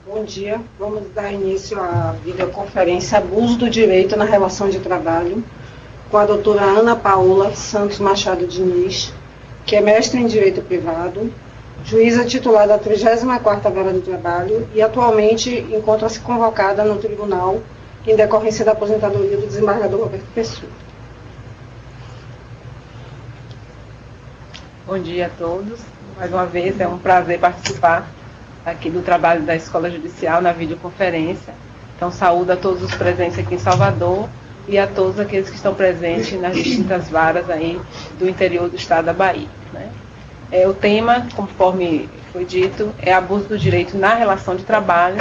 Bom dia, vamos dar início à videoconferência Abuso do Direito na Relação de Trabalho, com a doutora Ana Paula Santos Machado Diniz, que é mestre em Direito Privado, juíza titular da 34ª Vara do Trabalho e atualmente encontra-se convocada no tribunal em decorrência da aposentadoria do desembargador Roberto Pessoa. Bom dia a todos. Mais uma vez é um prazer participar aqui do trabalho da Escola Judicial na videoconferência. Então, saúdo a todos os presentes aqui em Salvador e a todos aqueles que estão presentes nas distintas varas aí do interior do estado da Bahia, né? O tema, conforme foi dito, é abuso do direito na relação de trabalho,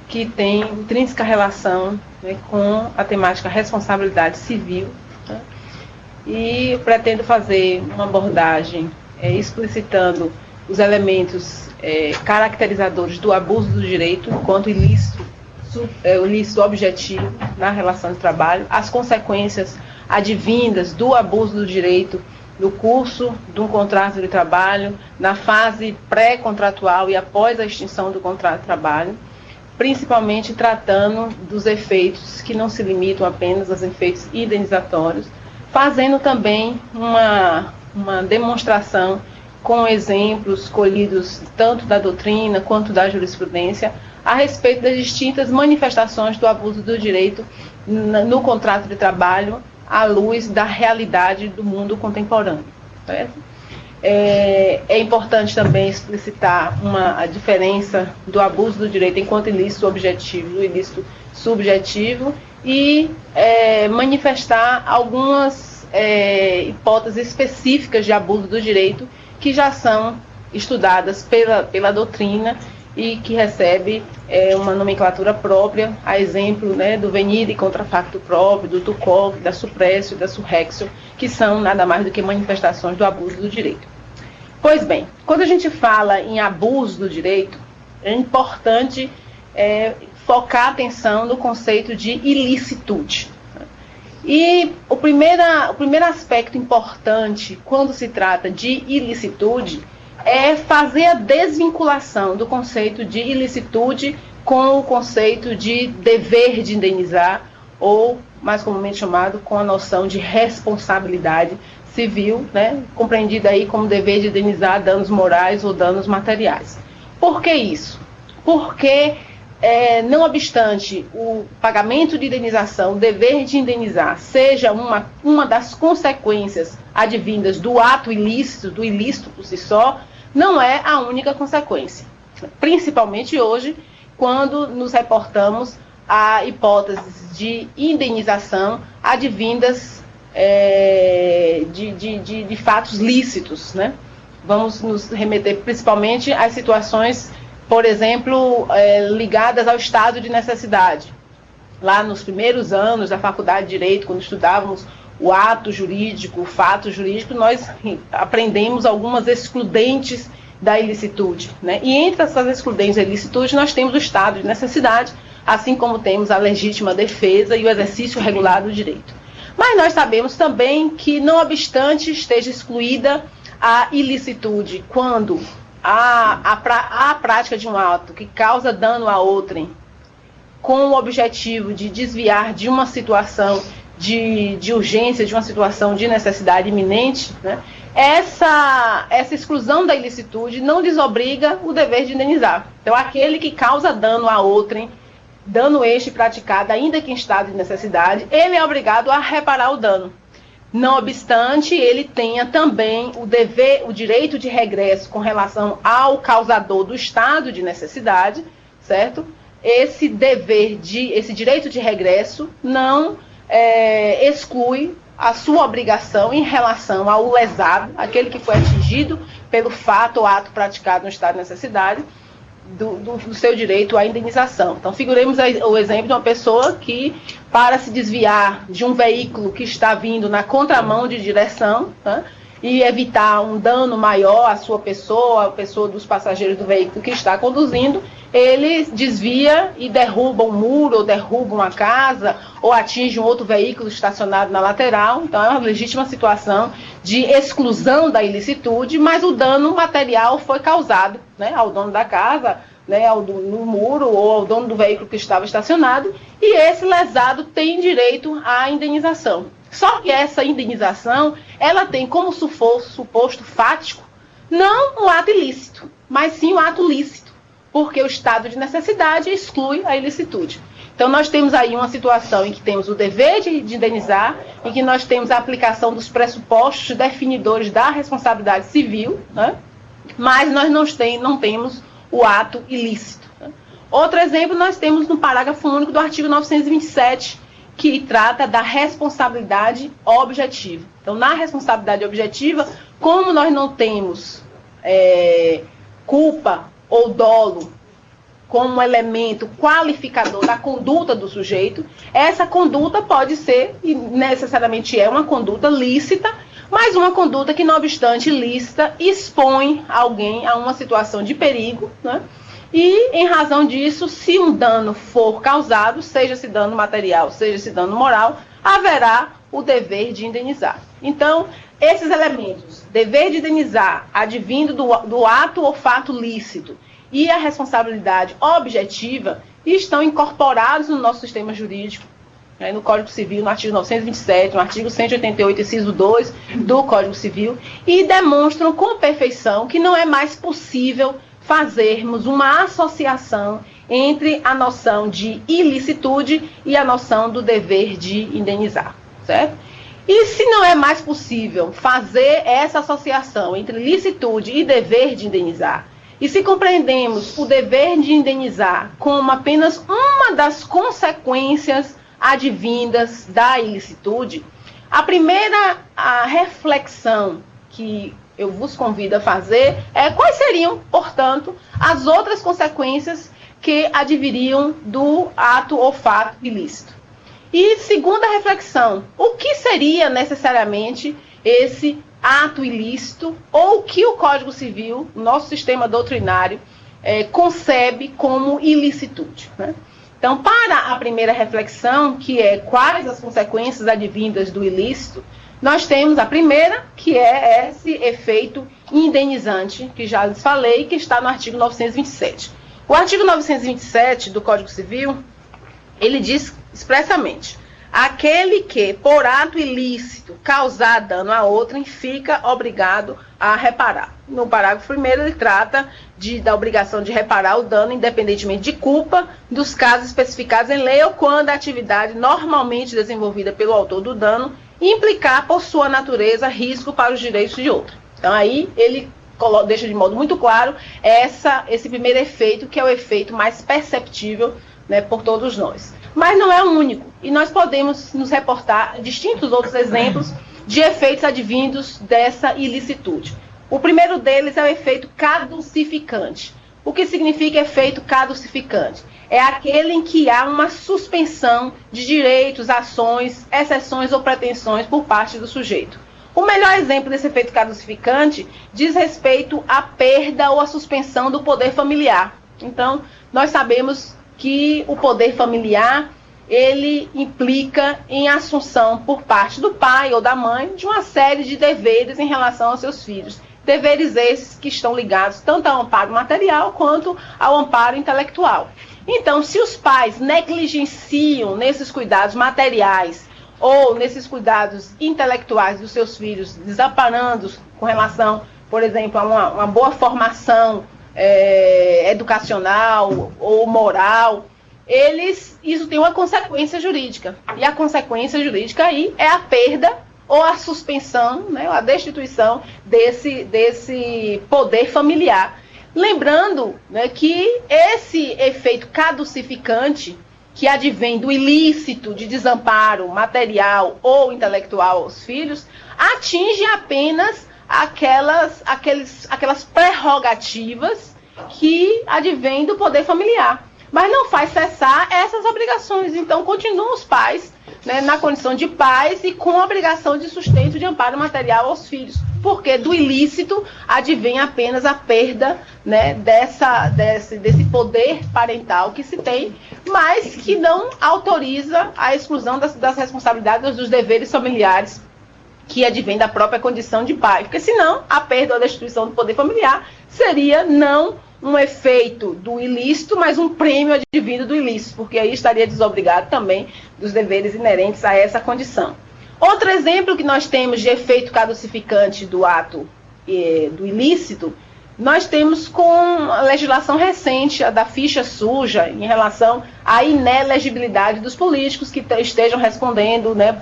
que tem intrínseca relação, né, com a temática responsabilidade civil, né? E eu pretendo fazer uma abordagem explicitando os elementos caracterizadores do abuso do direito enquanto ilícito, ilícito objetivo na relação de trabalho, as consequências advindas do abuso do direito no curso de um contrato de trabalho, na fase pré-contratual e após a extinção do contrato de trabalho, principalmente tratando dos efeitos que não se limitam apenas aos efeitos indenizatórios, fazendo também uma demonstração com exemplos colhidos tanto da doutrina quanto da jurisprudência a respeito das distintas manifestações do abuso do direito no contrato de trabalho à luz da realidade do mundo contemporâneo. Certo? É importante também explicitar a diferença do abuso do direito enquanto ilícito objetivo do ilícito subjetivo e manifestar algumas hipóteses específicas de abuso do direito que já são estudadas pela doutrina e que recebe uma nomenclatura própria, a exemplo, né, do venire contra facto próprio, do tucov, da suppressio e da surrexio, que são nada mais do que manifestações do abuso do direito. Pois bem, quando a gente fala em abuso do direito, é importante focar a atenção no conceito de ilicitude. E o primeiro aspecto importante quando se trata de ilicitude é fazer a desvinculação do conceito de ilicitude com o conceito de dever de indenizar, ou, mais comumente chamado, com a noção de responsabilidade civil, né, compreendida aí como dever de indenizar danos morais ou danos materiais. Por que isso? Porque não obstante o pagamento de indenização, o dever de indenizar, seja uma das consequências advindas do ato ilícito, do ilícito por si só, não é a única consequência. Principalmente hoje, quando nos reportamos a hipóteses de indenização advindas de fatos lícitos, né? Vamos nos remeter principalmente às situações, por exemplo, ligadas ao estado de necessidade. Lá nos primeiros anos da faculdade de Direito, quando estudávamos o ato jurídico, o fato jurídico, nós aprendemos algumas excludentes da ilicitude, né? E entre essas excludentes da ilicitude, nós temos o estado de necessidade, assim como temos a legítima defesa e o exercício regular do direito. Mas nós sabemos também que, não obstante esteja excluída a ilicitude, quando a prática de um ato que causa dano a outrem, com o objetivo de desviar de uma situação de urgência, de uma situação de necessidade iminente, né, essa exclusão da ilicitude não desobriga o dever de indenizar. Então, aquele que causa dano a outrem, dano este praticado, ainda que em estado de necessidade, ele é obrigado a reparar o dano. Não obstante, ele tenha também o direito de regresso com relação ao causador do estado de necessidade, certo? Esse direito de regresso não exclui a sua obrigação em relação ao lesado, aquele que foi atingido pelo fato ou ato praticado no estado de necessidade, do seu direito à indenização. Então, figuremos o exemplo de uma pessoa que, para se desviar de um veículo que está vindo na contramão de direção, né, e evitar um dano maior à sua pessoa, à pessoa dos passageiros do veículo que está conduzindo, ele desvia e derruba um muro, ou derruba uma casa, ou atinge um outro veículo estacionado na lateral. Então, é uma legítima situação de exclusão da ilicitude, mas o dano material foi causado, né, ao dono da casa, né, no muro ou ao dono do veículo que estava estacionado, e esse lesado tem direito à indenização. Só que essa indenização, ela tem como suposto fático não o ato ilícito, mas sim o ato lícito, porque o estado de necessidade exclui a ilicitude. Então, nós temos aí uma situação em que temos o dever de indenizar, em que nós temos a aplicação dos pressupostos definidores da responsabilidade civil, né? Mas nós não temos o ato ilícito. Né? Outro exemplo nós temos no parágrafo único do artigo 927, que trata da responsabilidade objetiva. Então, na responsabilidade objetiva, como nós não temos culpa ou dolo como elemento qualificador da conduta do sujeito, essa conduta pode ser, e necessariamente é uma conduta lícita, mas uma conduta que, não obstante lícita, expõe alguém a uma situação de perigo, né? E, em razão disso, se um dano for causado, seja-se dano material, seja-se dano moral, haverá o dever de indenizar. Então, esses elementos, dever de indenizar, advindo do ato ou fato lícito, e a responsabilidade objetiva, estão incorporados no nosso sistema jurídico, né, no Código Civil, no artigo 927, no artigo 188, inciso 2 do Código Civil, e demonstram com perfeição que não é mais possível fazermos uma associação entre a noção de ilicitude e a noção do dever de indenizar, certo? E se não é mais possível fazer essa associação entre licitude e dever de indenizar, e se compreendemos o dever de indenizar como apenas uma das consequências advindas da ilicitude, a primeira reflexão que eu vos convido a fazer é quais seriam, portanto, as outras consequências que adviriam do ato ou fato ilícito. E segunda reflexão, o que seria necessariamente esse ato ilícito ou que o Código Civil, nosso sistema doutrinário, concebe como ilicitude, né? Então, para a primeira reflexão, que é quais as consequências advindas do ilícito, nós temos a primeira, que é esse efeito indenizante, que já lhes falei, que está no artigo 927. O artigo 927 do Código Civil, ele diz expressamente: aquele que, por ato ilícito, causar dano a outrem, fica obrigado a reparar. No parágrafo 1º, ele trata da obrigação de reparar o dano, independentemente de culpa, dos casos especificados em lei ou quando a atividade normalmente desenvolvida pelo autor do dano implicar, por sua natureza, risco para os direitos de outrem. Então, aí, ele deixa de modo muito claro esse primeiro efeito, que é o efeito mais perceptível, né, por todos nós. Mas não é o único, e nós podemos nos reportar distintos outros exemplos de efeitos advindos dessa ilicitude. O primeiro deles é o efeito caducificante. O que significa efeito caducificante? É aquele em que há uma suspensão de direitos, ações, exceções ou pretensões por parte do sujeito. O melhor exemplo desse efeito caducificante diz respeito à perda ou à suspensão do poder familiar. Então, nós sabemos que o poder familiar, ele implica em assunção por parte do pai ou da mãe de uma série de deveres em relação aos seus filhos. Deveres esses que estão ligados tanto ao amparo material quanto ao amparo intelectual. Então, se os pais negligenciam nesses cuidados materiais ou nesses cuidados intelectuais dos seus filhos, desamparando com relação, por exemplo, a uma boa formação educacional ou moral, isso tem uma consequência jurídica. E a consequência jurídica aí é a perda ou a suspensão, né, a destituição desse poder familiar. Lembrando, né, que esse efeito caducificante, que advém do ilícito de desamparo material ou intelectual aos filhos, atinge apenas aquelas prerrogativas que advêm do poder familiar, mas não faz cessar essas obrigações. Então, continuam os pais, né, na condição de pais e com a obrigação de sustento de amparo material aos filhos, porque do ilícito advém apenas a perda, né, desse poder parental que se tem, mas que não autoriza a exclusão das responsabilidades dos deveres familiares que advém da própria condição de pai, porque senão a perda ou a destituição do poder familiar seria não um efeito do ilícito, mas um prêmio advindo do ilícito, porque aí estaria desobrigado também dos deveres inerentes a essa condição. Outro exemplo que nós temos de efeito caducificante do ato do ilícito, nós temos com a legislação recente, a da ficha suja, em relação à inelegibilidade dos políticos que estejam respondendo, né,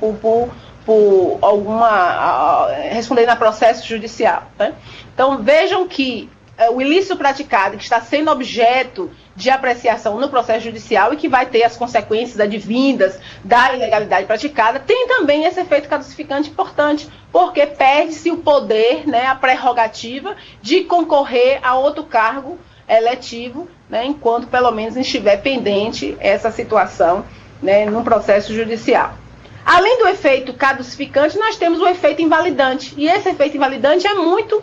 respondendo a processo judicial, né? Então, vejam que o ilícito praticado, que está sendo objeto de apreciação no processo judicial e que vai ter as consequências advindas da ilegalidade praticada, tem também esse efeito caducificante importante, porque perde-se o poder, né, a prerrogativa de concorrer a outro cargo eletivo, né, enquanto pelo menos estiver pendente essa situação, né, no processo judicial. Além do efeito caducificante, nós temos o efeito invalidante, e esse efeito invalidante é muito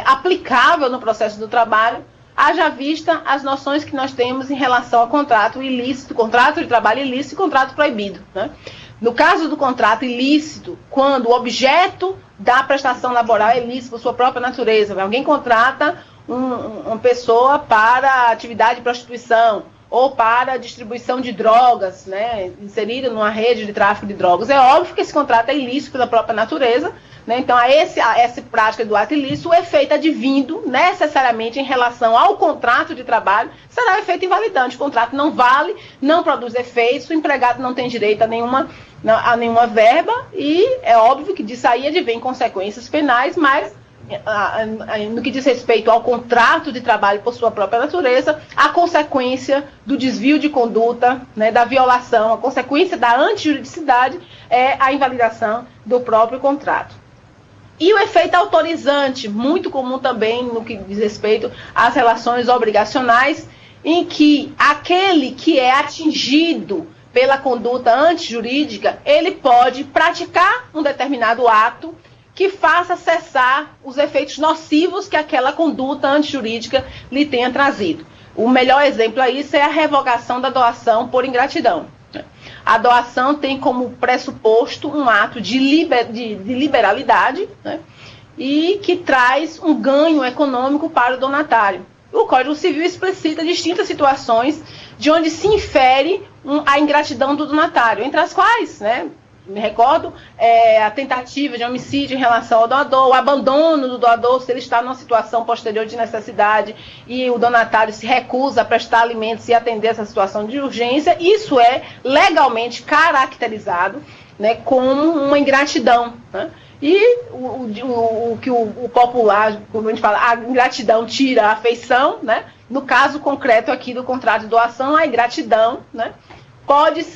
aplicável no processo do trabalho, haja vista as noções que nós temos em relação ao contrato ilícito, contrato de trabalho ilícito e contrato proibido, né? No caso do contrato ilícito, quando o objeto da prestação laboral é ilícito por sua própria natureza, alguém contrata uma pessoa para atividade de prostituição ou para distribuição de drogas, né, inserida numa rede de tráfico de drogas, é óbvio que esse contrato é ilícito pela própria natureza, né? Então, a essa prática do ato ilícito, o efeito advindo necessariamente em relação ao contrato de trabalho será efeito invalidante. O contrato não vale, não produz efeitos, o empregado não tem direito a nenhuma verba e é óbvio que disso aí advém consequências penais, mas no que diz respeito ao contrato de trabalho por sua própria natureza, a consequência do desvio de conduta, né, da violação, a consequência da antijuridicidade é a invalidação do próprio contrato. E o efeito autorizante, muito comum também no que diz respeito às relações obrigacionais, em que aquele que é atingido pela conduta antijurídica, ele pode praticar um determinado ato que faça cessar os efeitos nocivos que aquela conduta antijurídica lhe tenha trazido. O melhor exemplo a isso é a revogação da doação por ingratidão. A doação tem como pressuposto um ato de liberalidade, né, e que traz um ganho econômico para o donatário. O Código Civil explicita distintas situações de onde se infere a ingratidão do donatário, entre as quais, né, me recordo, a tentativa de homicídio em relação ao doador, o abandono do doador se ele está numa situação posterior de necessidade e o donatário se recusa a prestar alimentos e atender essa situação de urgência. Isso é legalmente caracterizado, né, como uma ingratidão, né? E o que o popular, como a gente fala, a ingratidão tira a afeição, né? No caso concreto aqui do contrato de doação, a ingratidão, né, pode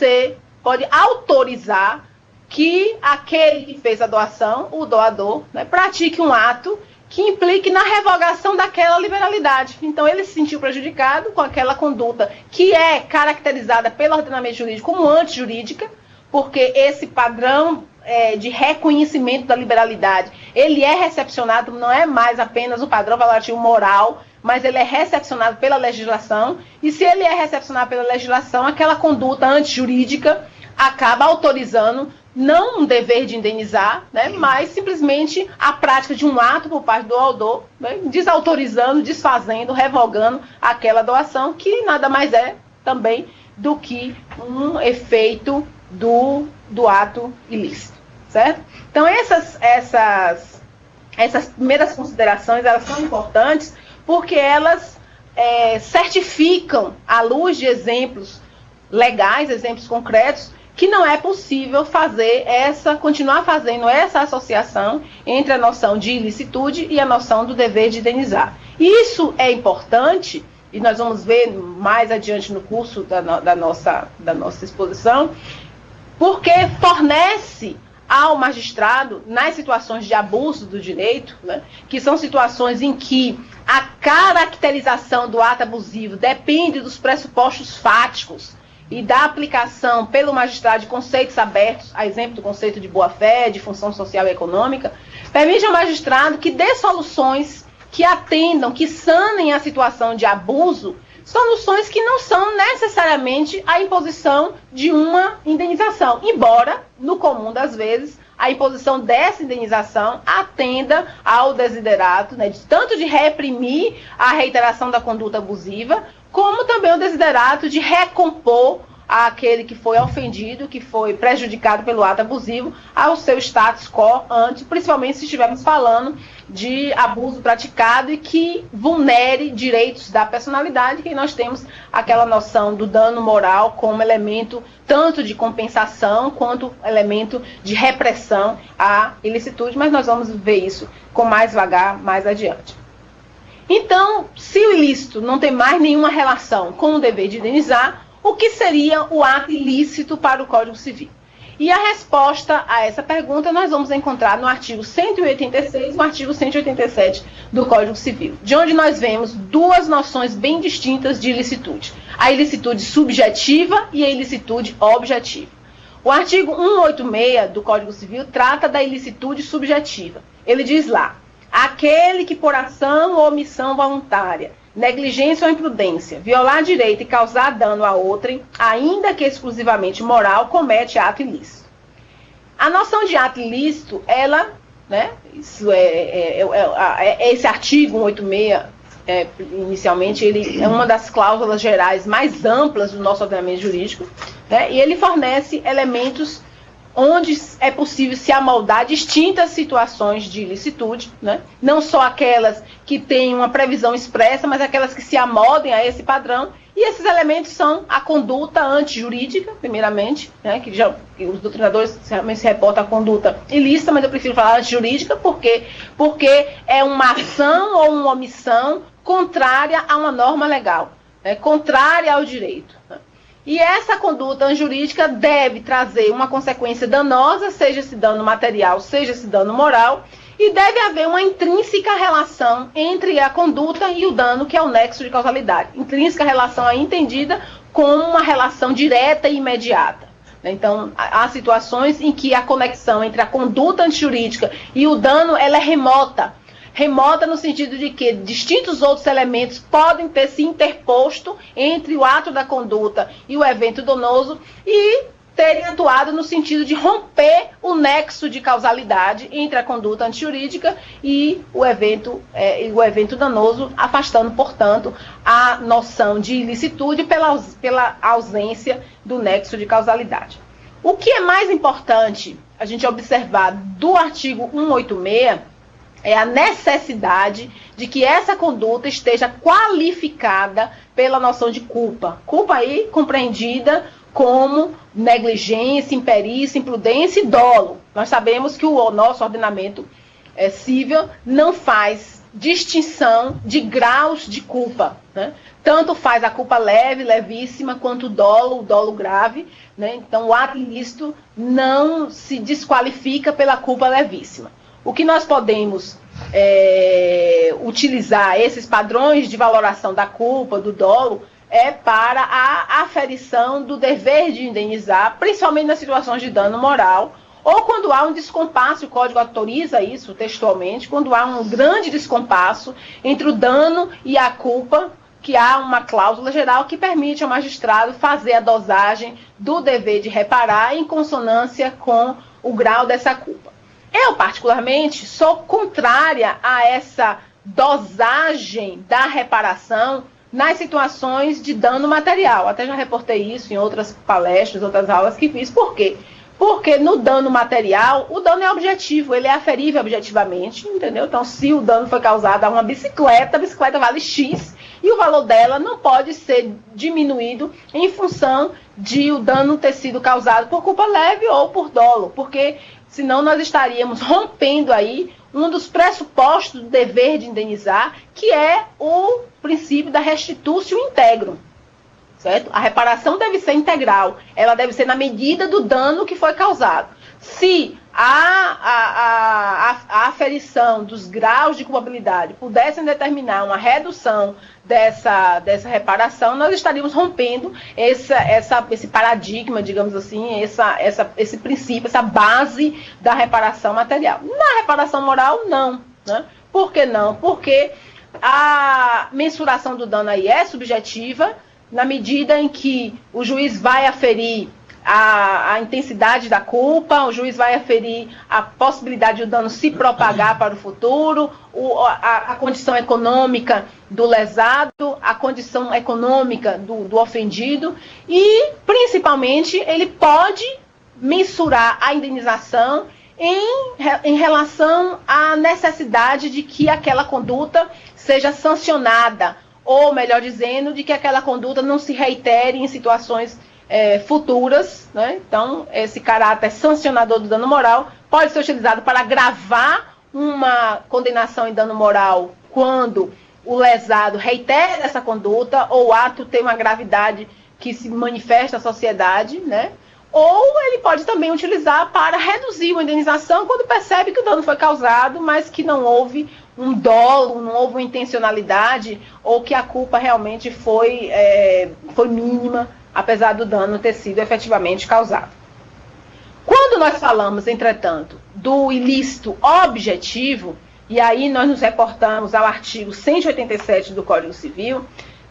autorizar que aquele que fez a doação, o doador, né, pratique um ato que implique na revogação daquela liberalidade. Então, ele se sentiu prejudicado com aquela conduta que é caracterizada pelo ordenamento jurídico como antijurídica, porque esse padrão de reconhecimento da liberalidade, ele é recepcionado, não é mais apenas o padrão valorativo moral, mas ele é recepcionado pela legislação, e se ele é recepcionado pela legislação, aquela conduta antijurídica acaba autorizando não um dever de indenizar, né, mas simplesmente a prática de um ato por parte do doador, né, desautorizando, desfazendo, revogando aquela doação, que nada mais é também do que um efeito do ato ilícito, certo? Então, essas primeiras considerações, elas são importantes porque elas certificam, à luz de exemplos legais, exemplos concretos, que não é possível continuar fazendo essa associação entre a noção de ilicitude e a noção do dever de indenizar. Isso é importante, e nós vamos ver mais adiante no curso da nossa exposição, porque fornece ao magistrado, nas situações de abuso do direito, né, que são situações em que a caracterização do ato abusivo depende dos pressupostos fáticos e da aplicação pelo magistrado de conceitos abertos, a exemplo do conceito de boa-fé, de função social e econômica, permite ao magistrado que dê soluções que atendam, que sanem a situação de abuso, soluções que não são necessariamente a imposição de uma indenização, embora, no comum das vezes, a imposição dessa indenização atenda ao desiderato, né, tanto de reprimir a reiteração da conduta abusiva, como também o desiderato de recompor aquele que foi ofendido, que foi prejudicado pelo ato abusivo, ao seu status quo ante, principalmente se estivermos falando de abuso praticado e que vulnere direitos da personalidade, que nós temos aquela noção do dano moral como elemento tanto de compensação quanto elemento de repressão à ilicitude, mas nós vamos ver isso com mais vagar mais adiante. Então, se o ilícito não tem mais nenhuma relação com o dever de indenizar, o que seria o ato ilícito para o Código Civil? E a resposta a essa pergunta nós vamos encontrar no artigo 186 e no artigo 187 do Código Civil, de onde nós vemos duas noções bem distintas de ilicitude: a ilicitude subjetiva e a ilicitude objetiva. O artigo 186 do Código Civil trata da ilicitude subjetiva. Ele diz lá: aquele que por ação ou omissão voluntária, negligência ou imprudência, violar direito e causar dano a outrem, ainda que exclusivamente moral, comete ato ilícito. A noção de ato ilícito, ela, né, esse artigo 186, inicialmente, ele é uma das cláusulas gerais mais amplas do nosso ordenamento jurídico, né, e ele fornece elementos onde é possível se amoldar distintas situações de ilicitude, né? Não só aquelas que têm uma previsão expressa, mas aquelas que se amoldem a esse padrão. E esses elementos são a conduta antijurídica, primeiramente, né? Que os doutrinadores realmente se reportam à conduta ilícita, mas eu prefiro falar antijurídica, porque é uma ação ou uma omissão contrária a uma norma legal, né? Contrária ao direito, né? E essa conduta anjurídica deve trazer uma consequência danosa, seja esse dano material, seja esse dano moral, e deve haver uma intrínseca relação entre a conduta e o dano, que é o nexo de causalidade. Intrínseca relação é entendida como uma relação direta e imediata. Então, há situações em que a conexão entre a conduta antijurídica e o dano ela é remota. Remota no sentido de que distintos outros elementos podem ter se interposto entre o ato da conduta e o evento danoso e terem atuado no sentido de romper o nexo de causalidade entre a conduta antijurídica e o evento danoso, afastando, portanto, a noção de ilicitude pela ausência do nexo de causalidade. O que é mais importante a gente observar do artigo 186 é a necessidade de que essa conduta esteja qualificada pela noção de culpa. Culpa aí compreendida como negligência, imperícia, imprudência e dolo. Nós sabemos que o nosso ordenamento civil não faz distinção de graus de culpa, né? Tanto faz a culpa leve, levíssima, quanto o dolo grave, né? Então o ato ilícito não se desqualifica pela culpa levíssima. O que nós podemos utilizar esses padrões de valoração da culpa, do dolo, é para a aferição do dever de indenizar, principalmente nas situações de dano moral, ou quando há um descompasso, o Código autoriza isso textualmente, quando há um grande descompasso entre o dano e a culpa, que há uma cláusula geral que permite ao magistrado fazer a dosagem do dever de reparar em consonância com o grau dessa culpa. Eu, particularmente, sou contrária a essa dosagem da reparação nas situações de dano material. Até já reportei isso em outras palestras, outras aulas que fiz. Por quê? Porque no dano material, o dano é objetivo, ele é aferível objetivamente, entendeu? Então, se o dano foi causado a uma bicicleta, a bicicleta vale X, e o valor dela não pode ser diminuído em função de o dano ter sido causado por culpa leve ou por dolo, porque senão nós estaríamos rompendo aí um dos pressupostos do dever de indenizar, que é o princípio da restitutio integrum, certo? A reparação deve ser integral, ela deve ser na medida do dano que foi causado. Se a aferição dos graus de culpabilidade pudessem determinar uma redução dessa reparação, nós estaríamos rompendo esse paradigma, digamos assim, esse princípio, essa base da reparação material. Na reparação moral, não, né? Por que não? Porque a mensuração do dano aí é subjetiva, na medida em que o juiz vai aferir a intensidade da culpa, o juiz vai aferir a possibilidade do dano se propagar para o futuro, a condição econômica do lesado, a condição econômica do ofendido e, principalmente, ele pode mensurar a indenização em relação à necessidade de que aquela conduta seja sancionada, ou, melhor dizendo, de que aquela conduta não se reitere em situações futuras, né? Então, esse caráter sancionador do dano moral pode ser utilizado para agravar uma condenação em dano moral quando o lesado reitera essa conduta ou o ato tem uma gravidade que se manifesta à sociedade, né? Ou ele pode também utilizar para reduzir uma indenização quando percebe que o dano foi causado, mas que não houve um dolo, não houve uma intencionalidade, ou que a culpa realmente foi mínima, apesar do dano ter sido efetivamente causado. Quando nós falamos, entretanto, do ilícito objetivo, e aí nós nos reportamos ao artigo 187 do Código Civil,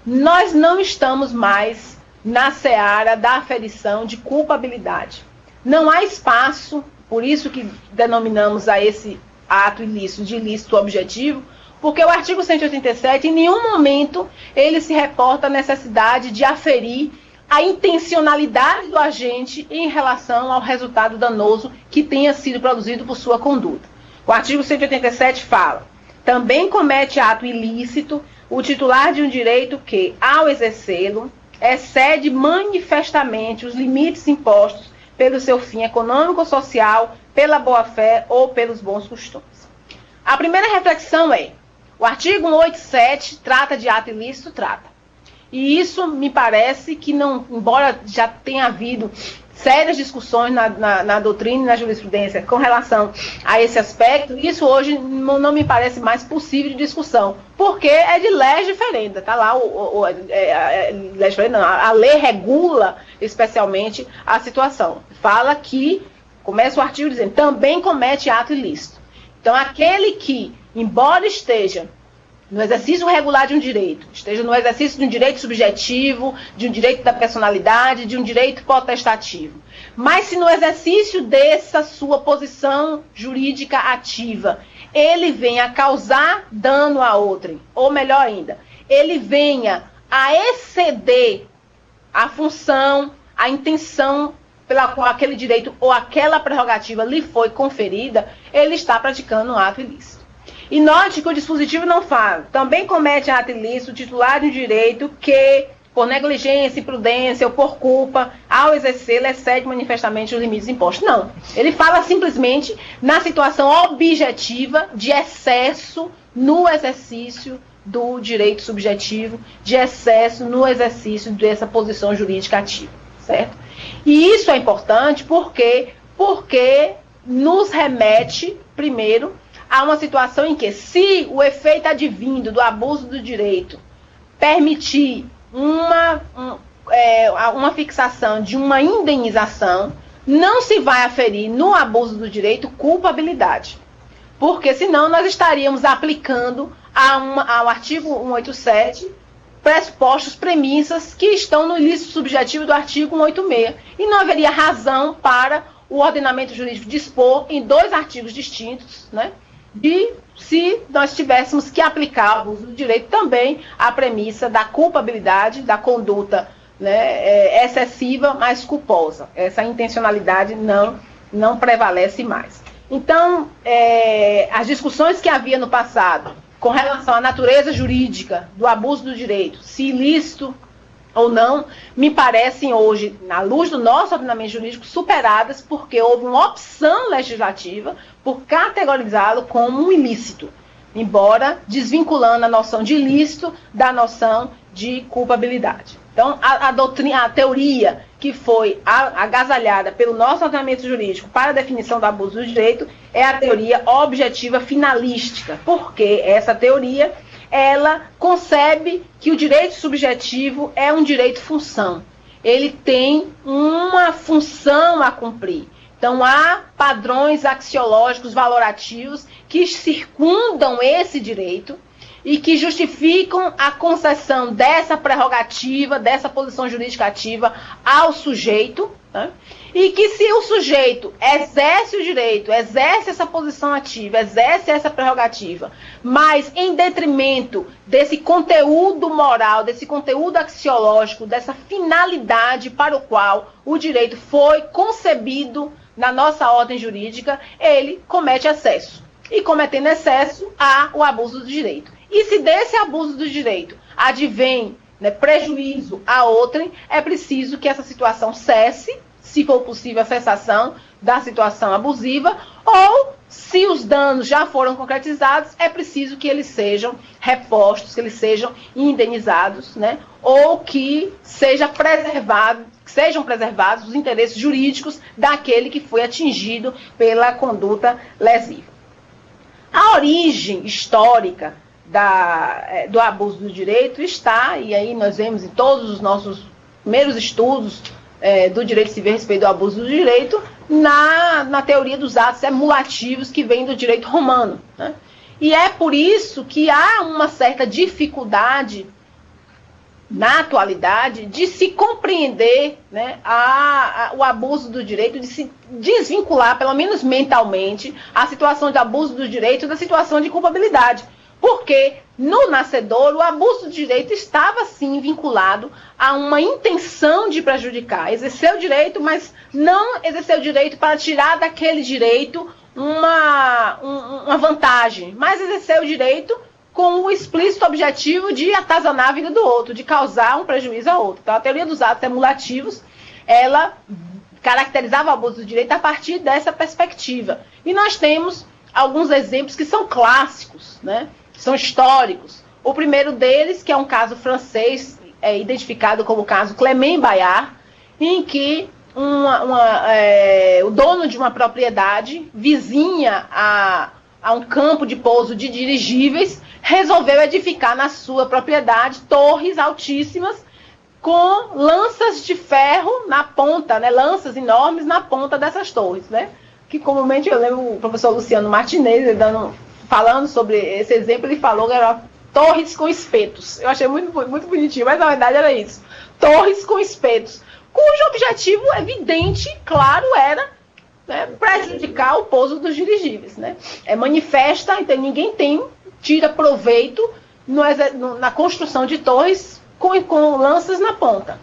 nós não estamos mais na seara da aferição de culpabilidade. Não há espaço, por isso que denominamos a esse ato ilícito de ilícito objetivo, porque o artigo 187, em nenhum momento, ele se reporta a necessidade de aferir a intencionalidade do agente em relação ao resultado danoso que tenha sido produzido por sua conduta. O artigo 187 fala: também comete ato ilícito o titular de um direito que, ao exercê-lo, excede manifestamente os limites impostos pelo seu fim econômico ou social, pela boa-fé ou pelos bons costumes. A primeira reflexão é: o artigo 187 trata de ato ilícito? Trata. E isso me parece que não, embora já tenha havido sérias discussões na doutrina e na jurisprudência com relação a esse aspecto, isso hoje não me parece mais possível de discussão, porque é de lei diferente, tá lá, a lei regula especialmente a situação. Fala que, começa o artigo dizendo, também comete ato ilícito. Então, aquele que, embora esteja no exercício regular de um direito, esteja no exercício de um direito subjetivo, de um direito da personalidade, de um direito potestativo. Mas se no exercício dessa sua posição jurídica ativa, ele venha a causar dano a outrem, ou melhor ainda, ele venha a exceder a função, a intenção pela qual aquele direito ou aquela prerrogativa lhe foi conferida, ele está praticando um ato ilícito. E note que o dispositivo não fala, também comete ato ilícito o titular de um direito que, por negligência, imprudência ou por culpa, ao exercê-lo, excede manifestamente os limites impostos. Não, ele fala simplesmente na situação objetiva de excesso no exercício do direito subjetivo, de excesso no exercício dessa posição jurídica ativa, certo? E isso é importante porque nos remete, primeiro, há uma situação em que, se o efeito advindo do abuso do direito permitir uma fixação de uma indenização, não se vai aferir no abuso do direito culpabilidade. Porque senão nós estaríamos aplicando ao artigo 187 pressupostos, premissas que estão no ilícito subjetivo do artigo 186. E não haveria razão para o ordenamento jurídico dispor em dois artigos distintos, né? E se nós tivéssemos que aplicar ao abuso do direito também a premissa da culpabilidade, da conduta, né, excessiva, mas culposa. Essa intencionalidade não prevalece mais. Então, as discussões que havia no passado com relação à natureza jurídica do abuso do direito, se ilícito ou não, me parecem hoje, na luz do nosso ordenamento jurídico, superadas, porque houve uma opção legislativa por categorizá-lo como um ilícito, embora desvinculando a noção de ilícito da noção de culpabilidade. Então, a teoria que foi agasalhada pelo nosso ordenamento jurídico para a definição do abuso do direito é a teoria objetiva finalística, porque essa teoria ela concebe que o direito subjetivo é um direito-função. Ele tem uma função a cumprir. Então, há padrões axiológicos valorativos que circundam esse direito e que justificam a concessão dessa prerrogativa, dessa posição jurídica ativa ao sujeito, né? E que se o sujeito exerce o direito, exerce essa posição ativa, exerce essa prerrogativa, mas em detrimento desse conteúdo moral, desse conteúdo axiológico, dessa finalidade para o qual o direito foi concebido na nossa ordem jurídica, ele comete excesso. E cometendo excesso, há o abuso do direito. E se desse abuso do direito advém, né, prejuízo a outrem, é preciso que essa situação cesse, se for possível a cessação da situação abusiva, ou, se os danos já foram concretizados, é preciso que eles sejam repostos, que eles sejam indenizados, né, ou que sejam preservados os interesses jurídicos daquele que foi atingido pela conduta lesiva. A origem histórica do abuso do direito está, e aí nós vemos em todos os nossos primeiros estudos do direito civil a respeito do abuso do direito, na teoria dos atos emulativos que vem do direito romano, né? E é por isso que há uma certa dificuldade na atualidade de se compreender, né, o abuso do direito, de se desvincular, pelo menos mentalmente, a situação de abuso do direito da situação de culpabilidade. Porque no nascedor o abuso do direito estava sim vinculado a uma intenção de prejudicar. Exercer o direito, mas não exercer o direito para tirar daquele direito uma vantagem, mas exercer o direito com o explícito objetivo de atazanar a vida do outro, de causar um prejuízo ao outro. Então, a teoria dos atos emulativos, ela caracterizava o abuso do direito a partir dessa perspectiva. E nós temos alguns exemplos que são clássicos, né? São históricos. O primeiro deles, que é um caso francês, identificado como o caso Clément Bayard, em que o dono de uma propriedade vizinha a um campo de pouso de dirigíveis resolveu edificar na sua propriedade torres altíssimas com lanças de ferro na ponta, né, lanças enormes na ponta dessas torres, né? Que comumente eu lembro o professor Luciano Martinez falando sobre esse exemplo, ele falou que eram torres com espetos. Eu achei muito, muito bonitinho, mas na verdade era isso. Torres com espetos, cujo objetivo evidente, claro, era, né, prejudicar o pouso dos dirigíveis, né? É manifesta, então ninguém tira proveito na construção de torres com lanças na ponta,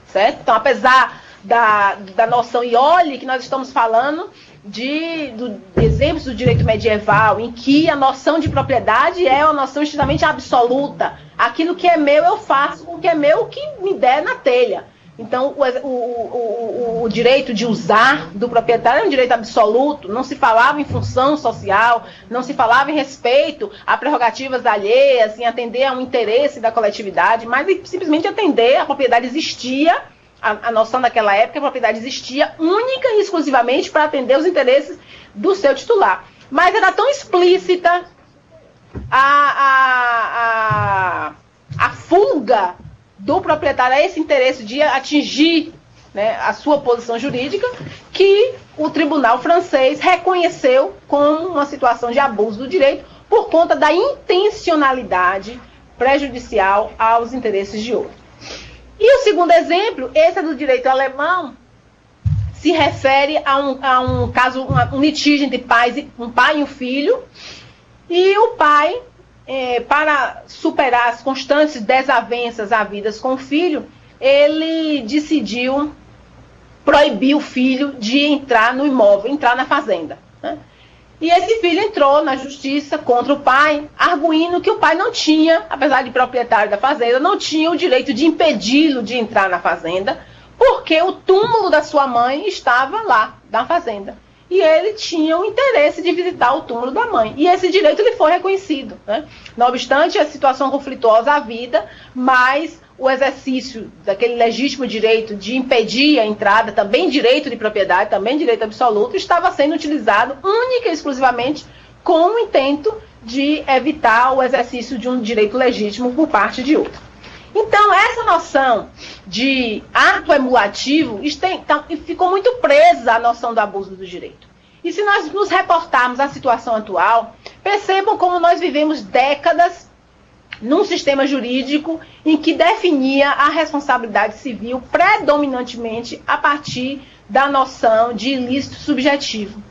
certo? Então, apesar da noção, e olhe que nós estamos falando de exemplos do direito medieval, em que a noção de propriedade é uma noção estritamente absoluta. Aquilo que é meu, eu faço, o que é meu, o que me der na telha. Então, o direito de usar do proprietário é um direito absoluto, não se falava em função social, não se falava em respeito a prerrogativas alheias, em atender a um interesse da coletividade, mas simplesmente atender, a propriedade existia, a noção daquela época, a propriedade existia única e exclusivamente para atender os interesses do seu titular. Mas era tão explícita a fuga do proprietário a esse interesse de atingir, né, a sua posição jurídica, que o tribunal francês reconheceu como uma situação de abuso do direito por conta da intencionalidade prejudicial aos interesses de outro. E o segundo exemplo, esse é do direito alemão, se refere a um caso, um litígio entre um pai e um filho, e o pai, para superar as constantes desavenças havidas com o filho, ele decidiu proibir o filho de entrar no imóvel, entrar na fazenda, né? E esse filho entrou na justiça contra o pai, arguindo que o pai não tinha, apesar de proprietário da fazenda, não tinha o direito de impedi-lo de entrar na fazenda, porque o túmulo da sua mãe estava lá, na fazenda. E ele tinha o interesse de visitar o túmulo da mãe. E esse direito lhe foi reconhecido, né? Não obstante a situação conflituosa à vida, mas o exercício daquele legítimo direito de impedir a entrada, também direito de propriedade, também direito absoluto, estava sendo utilizado única e exclusivamente com o intento de evitar o exercício de um direito legítimo por parte de outro. Então, essa noção de ato emulativo ficou muito presa à noção do abuso do direito. E se nós nos reportarmos à situação atual, percebam como nós vivemos décadas num sistema jurídico em que definia a responsabilidade civil predominantemente a partir da noção de ilícito subjetivo.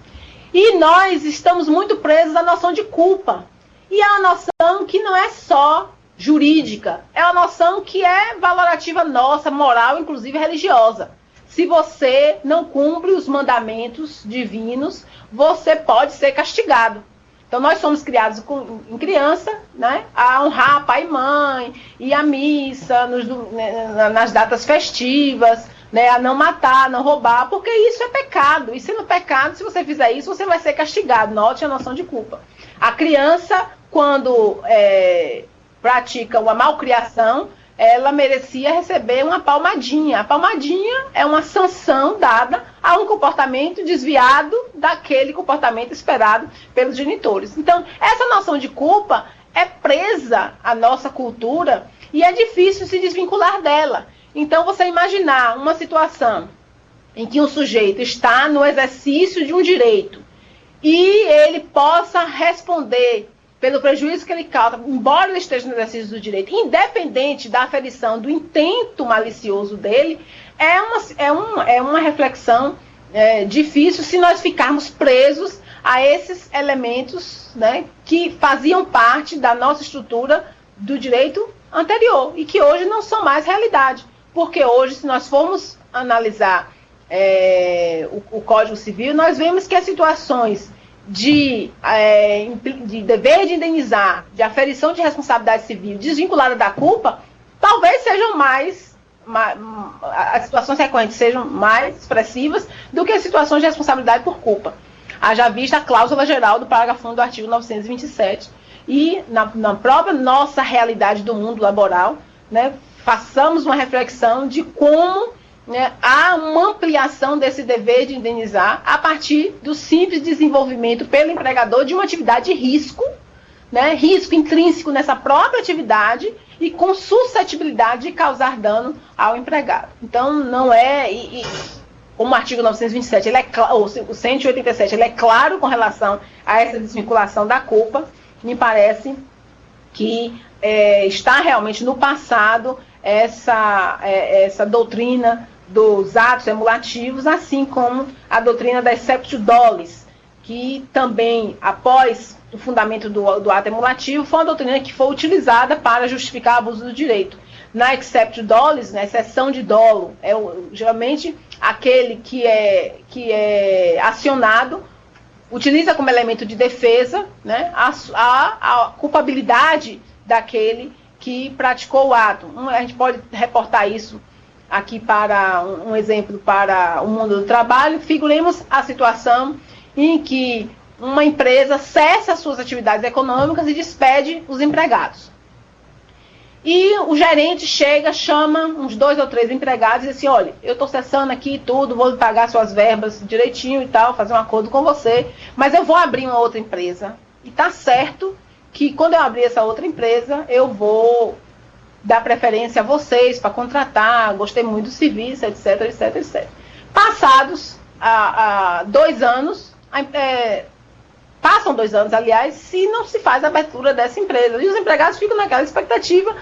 E nós estamos muito presos à noção de culpa. E é uma noção que não é só jurídica, é uma noção que é valorativa nossa, moral, inclusive religiosa. Se você não cumpre os mandamentos divinos, você pode ser castigado. Então, nós somos criados em criança, né, a honrar pai e mãe, ir à missa, nas datas festivas, né, a não matar, não roubar, porque isso é pecado. E sendo pecado, se você fizer isso, você vai ser castigado. Note a noção de culpa. A criança, quando pratica uma malcriação, ela merecia receber uma palmadinha. A palmadinha é uma sanção dada a um comportamento desviado daquele comportamento esperado pelos genitores. Então, essa noção de culpa é presa à nossa cultura e é difícil se desvincular dela. Então, você imaginar uma situação em que um sujeito está no exercício de um direito e ele possa responder pelo prejuízo que ele causa, embora ele esteja no exercício do direito, independente da aferição do intento malicioso dele, é uma reflexão difícil se nós ficarmos presos a esses elementos, né, que faziam parte da nossa estrutura do direito anterior e que hoje não são mais realidade. Porque hoje, se nós formos analisar o Código Civil, nós vemos que as situações de dever de indenizar, de aferição de responsabilidade civil desvinculada da culpa, talvez sejam as situações recorrentes sejam mais expressivas do que as situações de responsabilidade por culpa. Haja vista a cláusula geral do parágrafo 1 do artigo 927 e na própria nossa realidade do mundo laboral, né, façamos uma reflexão de como, né, há uma ampliação desse dever de indenizar a partir do simples desenvolvimento pelo empregador de uma atividade de risco, né, risco intrínseco nessa própria atividade e com suscetibilidade de causar dano ao empregado. Então, não é... como o artigo 927, o 187, ele é claro com relação a essa desvinculação da culpa, me parece que está realmente no passado essa doutrina dos atos emulativos, assim como a doutrina da exceptio dolis, que também, após o fundamento do ato emulativo, foi uma doutrina que foi utilizada para justificar abuso do direito. Na exceptio dolis, na exceção de dolo, geralmente aquele que é acionado utiliza como elemento de defesa, né, a culpabilidade daquele que praticou o ato. A gente pode reportar isso aqui para um exemplo para o mundo do trabalho. Figuremos a situação em que uma empresa cessa suas atividades econômicas e despede os empregados. E o gerente chama uns 2 ou 3 empregados e diz assim: olha, eu estou cessando aqui tudo, vou pagar suas verbas direitinho e tal, fazer um acordo com você, mas eu vou abrir uma outra empresa. E está certo que quando eu abrir essa outra empresa, eu vou dar preferência a vocês para contratar, gostei muito do serviço, etc, etc, etc. Passados 2 anos, passam 2 anos, aliás, se não se faz a abertura dessa empresa. E os empregados ficam naquela expectativa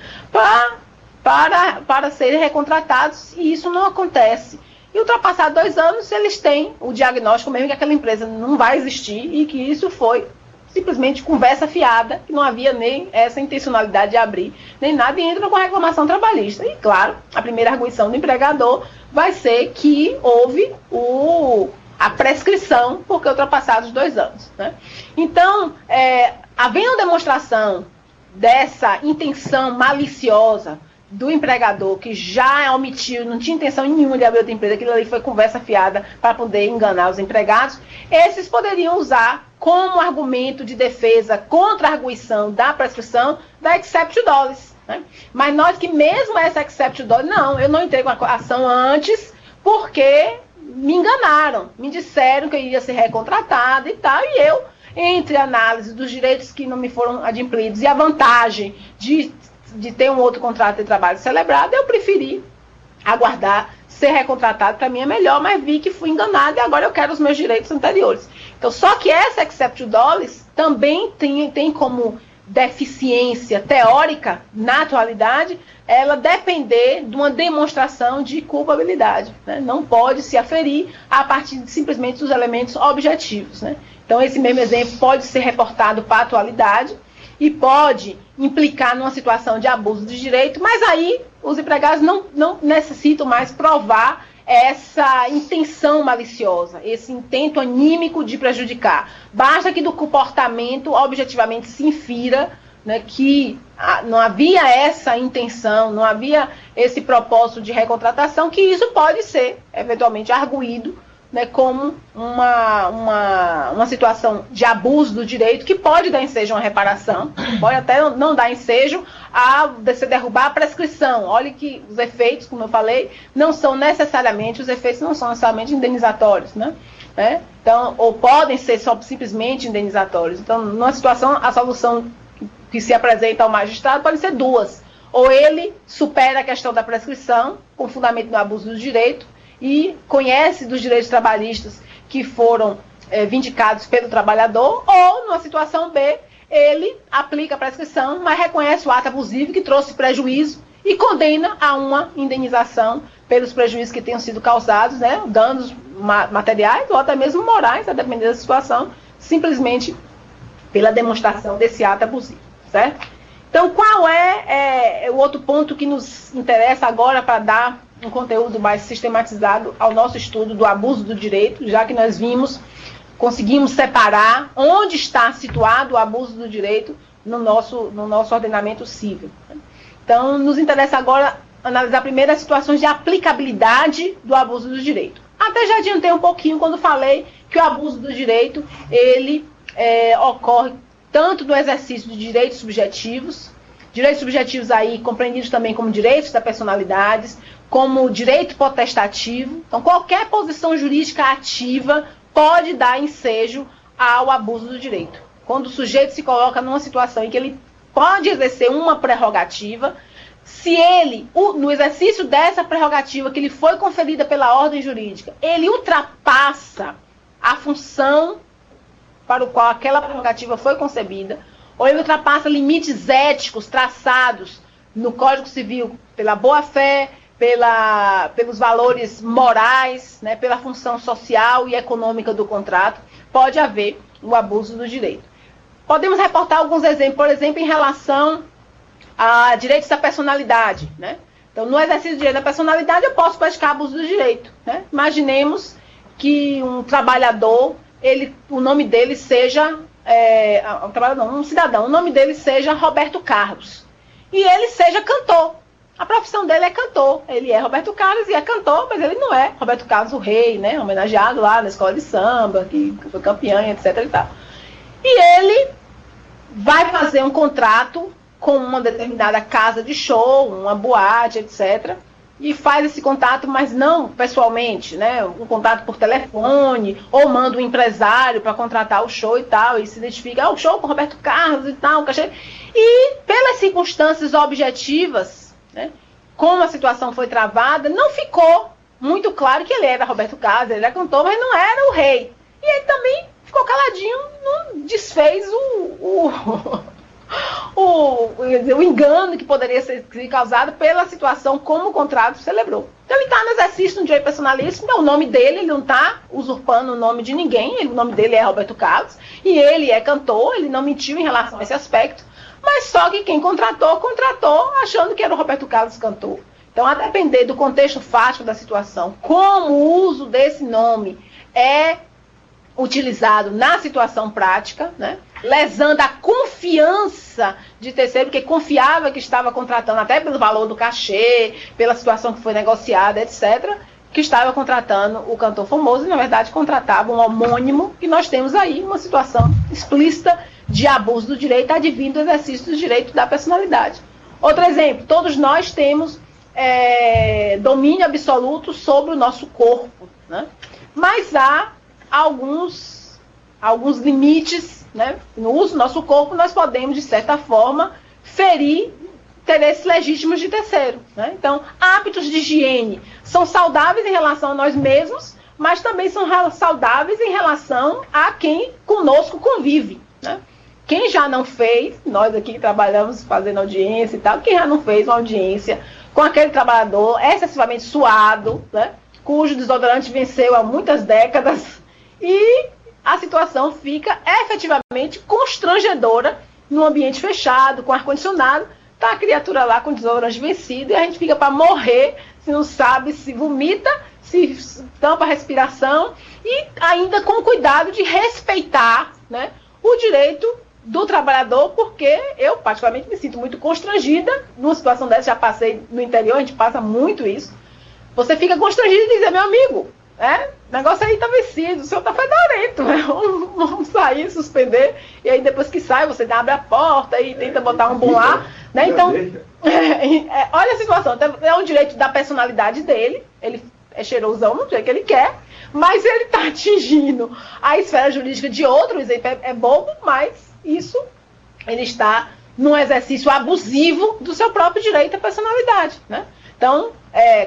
para serem recontratados, e isso não acontece. E ultrapassado 2 anos, eles têm o diagnóstico mesmo que aquela empresa não vai existir e que isso foi simplesmente conversa fiada, que não havia nem essa intencionalidade de abrir, nem nada, e entram com a reclamação trabalhista. E, claro, a primeira arguição do empregador vai ser que houve a prescrição, porque ultrapassados 2 anos. Né? Então, havendo demonstração dessa intenção maliciosa do empregador, que já omitiu, não tinha intenção nenhuma de abrir outra empresa, aquilo ali foi conversa fiada para poder enganar os empregados, esses poderiam usar como argumento de defesa contra a arguição da prescrição da exceptio dolis. Né? Mas nós que mesmo essa exceptio dolis, não, eu não entrei com a ação antes porque me enganaram, me disseram que eu ia ser recontratado e tal, e eu, entre a análise dos direitos que não me foram adimplidos e a vantagem de ter um outro contrato de trabalho celebrado, eu preferi aguardar ser recontratado, para mim é melhor, mas vi que fui enganado e agora eu quero os meus direitos anteriores. Então, só que essa exceptio dolis também tem como deficiência teórica na atualidade, ela depender de uma demonstração de culpabilidade, né? Não pode se aferir a partir de simplesmente dos elementos objetivos, né? Então, esse mesmo exemplo pode ser reportado para a atualidade e pode implicar numa situação de abuso de direito, mas aí os empregados não necessitam mais provar essa intenção maliciosa, esse intento anímico de prejudicar. Basta que do comportamento objetivamente se infira, né, que não havia essa intenção, não havia esse propósito de recontratação, que isso pode ser eventualmente arguído, né, como uma situação de abuso do direito que pode dar ensejo a uma reparação, pode até não dar ensejo a se derrubar a prescrição. Olha que os efeitos, como eu falei, os efeitos não são necessariamente indenizatórios, né? Então, ou podem ser só simplesmente indenizatórios. Então, numa situação, a solução que se apresenta ao magistrado pode ser duas. Ou ele supera a questão da prescrição, com fundamento no abuso do direito, e conhece dos direitos trabalhistas que foram vindicados pelo trabalhador, ou, numa situação B, ele aplica a prescrição, mas reconhece o ato abusivo que trouxe prejuízo e condena a uma indenização pelos prejuízos que tenham sido causados, né, danos materiais ou até mesmo morais, a depender da situação, simplesmente pela demonstração desse ato abusivo, certo? Então, qual é o outro ponto que nos interessa agora para dar um conteúdo mais sistematizado ao nosso estudo do abuso do direito, já que nós conseguimos separar onde está situado o abuso do direito no nosso ordenamento civil. Então, nos interessa agora analisar primeiro as situações de aplicabilidade do abuso do direito. Até já adiantei um pouquinho quando falei que o abuso do direito, ele ocorre tanto no exercício de direitos subjetivos aí compreendidos também como direitos da personalidade, como direito potestativo. Então, qualquer posição jurídica ativa pode dar ensejo ao abuso do direito. Quando o sujeito se coloca numa situação em que ele pode exercer uma prerrogativa, se ele, no exercício dessa prerrogativa que lhe foi conferida pela ordem jurídica, ele ultrapassa a função para o qual aquela prerrogativa foi concebida, ou ele ultrapassa limites éticos traçados no Código Civil pela boa-fé, pelos valores morais, né, pela função social e econômica do contrato, pode haver o abuso do direito. Podemos reportar alguns exemplos, por exemplo, em relação a direitos da personalidade, né? Então, no exercício do direito da personalidade, eu posso praticar abuso do direito, né? Imaginemos que um trabalhador, o nome dele seja, um cidadão, o nome dele seja Roberto Carlos, e ele seja cantor. A profissão dele é cantor. Ele é Roberto Carlos e é cantor, mas ele não é Roberto Carlos o rei, né? Homenageado lá na escola de samba, que foi campeão, etc. e tal. E ele vai fazer um contrato com uma determinada casa de show, uma boate, etc. E faz esse contato, mas não pessoalmente, né? Um contato por telefone, ou manda um empresário para contratar o show e tal, e se identifica, o show com Roberto Carlos e tal, e pelas circunstâncias objetivas, né, como a situação foi travada, não ficou muito claro que ele era Roberto Carlos, ele era cantor, mas não era o rei. E ele também ficou caladinho, não desfez o engano que poderia ser causado pela situação como o contrato celebrou. Então ele está no exercício de um direito personalíssimo, então o nome dele, ele não está usurpando o nome de ninguém, o nome dele é Roberto Carlos, e ele é cantor, ele não mentiu em relação a esse aspecto, mas só que quem contratou achando que era o Roberto Carlos cantor. Então, a depender do contexto fático da situação, como o uso desse nome é utilizado na situação prática, né, lesando a confiança de terceiro, porque confiava que estava contratando, até pelo valor do cachê, pela situação que foi negociada, etc., que estava contratando o cantor famoso, e, na verdade, contratava um homônimo, e nós temos aí uma situação explícita de abuso do direito advindo do exercício do direito da personalidade. Outro exemplo, todos nós temos domínio absoluto sobre o nosso corpo, né? Mas há alguns limites, né? No uso do nosso corpo, nós podemos, de certa forma, ferir interesses legítimos de terceiro, né? Então, hábitos de higiene são saudáveis em relação a nós mesmos, mas também são saudáveis em relação a quem conosco convive, né? quem já não fez, nós aqui trabalhamos fazendo audiência e tal, quem já não fez uma audiência com aquele trabalhador excessivamente suado, né, cujo desodorante venceu há muitas décadas, e a situação fica efetivamente constrangedora num ambiente fechado, com ar-condicionado, tá a criatura lá com desodorante vencido, e a gente fica para morrer, se não sabe se vomita, se tampa a respiração, e ainda com cuidado de respeitar, né, o direito do trabalhador, porque eu particularmente me sinto muito constrangida numa situação dessa. Já passei no interior, a gente passa muito isso. Você fica constrangido de dizer, meu amigo, o negócio aí tá vencido, o senhor tá fedorento, né? Vamos sair, suspender, e aí depois que sai, você abre a porta e tenta botar um bom ar, né? Então, olha a situação, é um direito da personalidade dele, ele é cheirosão no jeito que ele quer, mas ele está atingindo a esfera jurídica de outro, o exemplo é bobo, mas isso, ele está num exercício abusivo do seu próprio direito à personalidade, né? Então,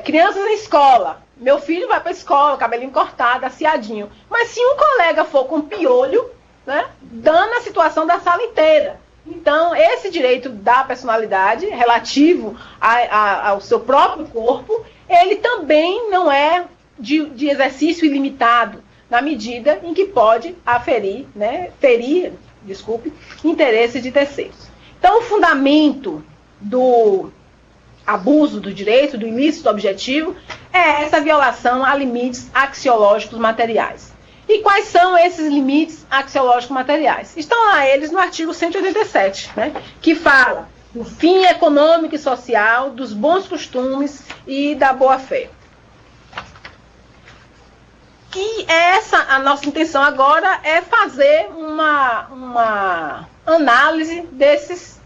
crianças na escola, meu filho vai para a escola, cabelinho cortado, aciadinho, mas se um colega for com piolho, né, dana a situação da sala inteira. Então, esse direito da personalidade, relativo ao seu próprio corpo, ele também não é de exercício ilimitado, na medida em que pode ferir interesses de terceiros. Então, o fundamento do abuso do direito, do ilícito objetivo, é essa violação a limites axiológicos materiais. E quais são esses limites axiológicos materiais? Estão lá eles no artigo 187, né, que fala do fim econômico e social, dos bons costumes e da boa-fé. E a nossa intenção agora é fazer uma análise desses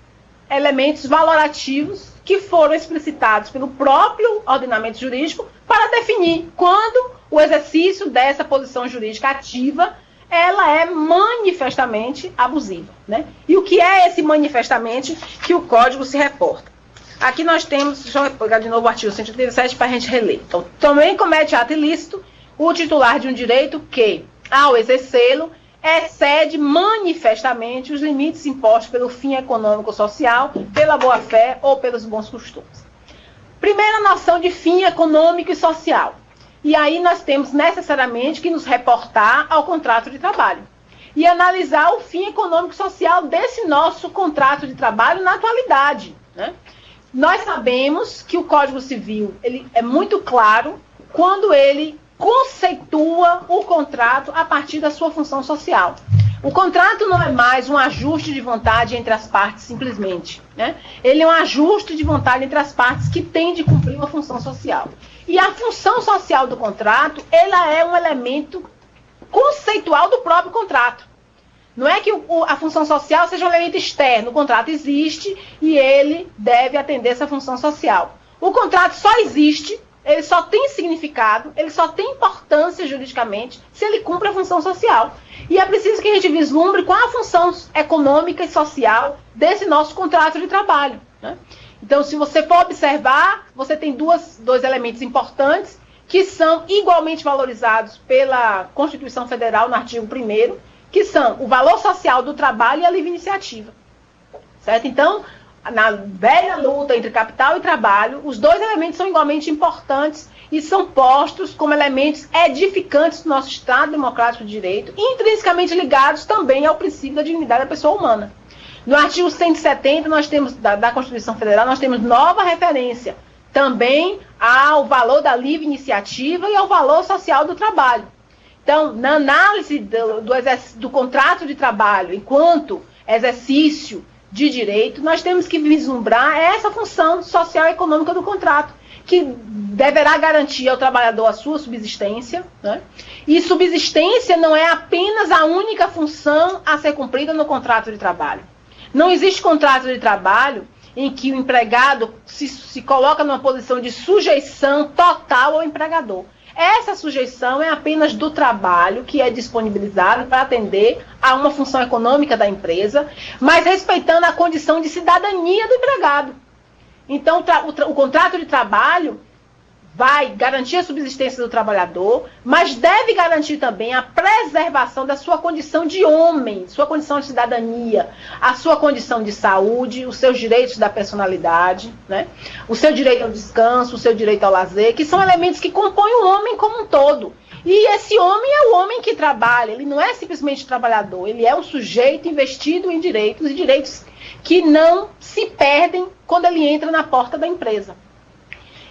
elementos valorativos que foram explicitados pelo próprio ordenamento jurídico para definir quando o exercício dessa posição jurídica ativa ela é manifestamente abusiva, né? E o que é esse manifestamente que o Código se reporta? Aqui nós temos, deixa eu pegar de novo o artigo 137 para a gente reler. Então, também comete ato ilícito o titular de um direito que, ao exercê-lo, excede manifestamente os limites impostos pelo fim econômico-social, pela boa-fé ou pelos bons costumes. Primeira noção de fim econômico e social. E aí nós temos necessariamente que nos reportar ao contrato de trabalho e analisar o fim econômico e social desse nosso contrato de trabalho na atualidade, né? Nós sabemos que o Código Civil ele é muito claro quando ele conceitua o contrato a partir da sua função social. O contrato não é mais um ajuste de vontade entre as partes, simplesmente, né? Ele é um ajuste de vontade entre as partes que têm de cumprir uma função social. E a função social do contrato, ela é um elemento conceitual do próprio contrato. Não é que a função social seja um elemento externo. O contrato existe e ele deve atender essa função social. O contrato só existe, ele só tem significado, ele só tem importância juridicamente se ele cumpre a função social. E é preciso que a gente vislumbre qual a função econômica e social desse nosso contrato de trabalho, né? Então, se você for observar, você tem dois elementos importantes que são igualmente valorizados pela Constituição Federal no artigo 1º, que são o valor social do trabalho e a livre iniciativa. Certo? Então, na velha luta entre capital e trabalho, os dois elementos são igualmente importantes e são postos como elementos edificantes do nosso Estado democrático de direito, intrinsecamente ligados também ao princípio da dignidade da pessoa humana. No artigo 170 nós temos, da Constituição Federal, nós temos nova referência também ao valor da livre iniciativa e ao valor social do trabalho. Então, na análise do contrato de trabalho enquanto exercício de direito, nós temos que vislumbrar essa função social e econômica do contrato, que deverá garantir ao trabalhador a sua subsistência, né? E subsistência não é apenas a única função a ser cumprida no contrato de trabalho. Não existe contrato de trabalho em que o empregado se coloca numa posição de sujeição total ao empregador. Essa sujeição é apenas do trabalho que é disponibilizado para atender a uma função econômica da empresa, mas respeitando a condição de cidadania do empregado. Então, o contrato de trabalho vai garantir a subsistência do trabalhador, mas deve garantir também a preservação da sua condição de homem, sua condição de cidadania, a sua condição de saúde, os seus direitos da personalidade, né? O seu direito ao descanso, o seu direito ao lazer, que são elementos que compõem o homem como um todo. E esse homem é o homem que trabalha, ele não é simplesmente trabalhador, ele é um sujeito investido em direitos, e direitos que não se perdem quando ele entra na porta da empresa.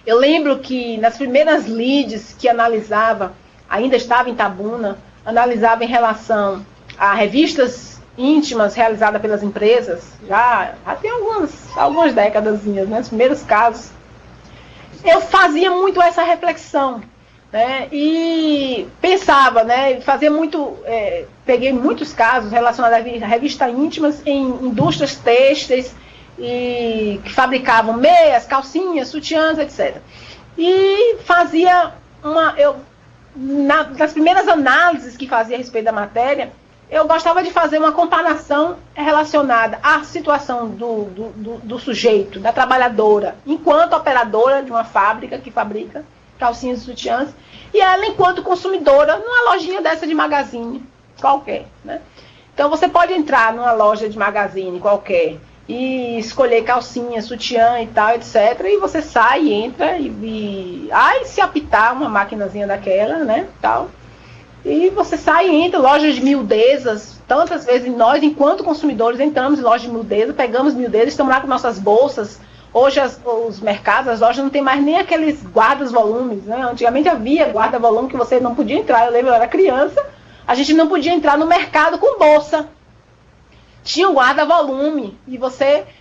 Eu lembro que nas primeiras leads que analisava, ainda estava em Tabuna, analisava em relação a revistas íntimas realizadas pelas empresas, já tem algumas décadas, né, nos primeiros casos, eu fazia muito essa reflexão, né, e pensava, né, fazia muito, peguei muitos casos relacionados a revistas íntimas em indústrias têxteis, e que fabricavam meias, calcinhas, sutiãs, etc. E fazia nas primeiras análises que fazia a respeito da matéria, eu gostava de fazer uma comparação relacionada à situação do sujeito, da trabalhadora, enquanto operadora de uma fábrica que fabrica calcinhas e sutiãs, e ela enquanto consumidora numa lojinha dessa de magazine qualquer, né? Então você pode entrar numa loja de magazine qualquer e escolher calcinha, sutiã e tal, etc. E você sai e entra se apitar uma maquinazinha daquela, né, tal. E você sai e entra, lojas de miudezas, tantas vezes nós, enquanto consumidores, entramos em lojas de miudeza, pegamos miudezas, estamos lá com nossas bolsas. Hoje os mercados, as lojas não tem mais nem aqueles guardas-volumes, né? Antigamente havia guarda-volume que você não podia entrar. Eu lembro, eu era criança, a gente não podia entrar no mercado com bolsa. Tinha um guarda-volume e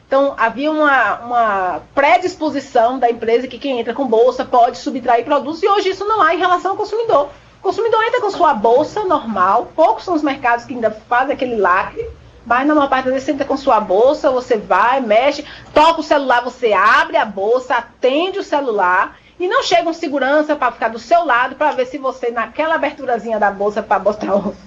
então havia uma predisposição da empresa que quem entra com bolsa pode subtrair produtos, e hoje isso não há em relação ao consumidor. O consumidor entra com sua bolsa normal, poucos são os mercados que ainda fazem aquele lacre, mas na maior parte das vezes você entra com sua bolsa, você vai, mexe, toca o celular, você abre a bolsa, atende o celular, e não chega um segurança para ficar do seu lado para ver se você, naquela aberturazinha da bolsa para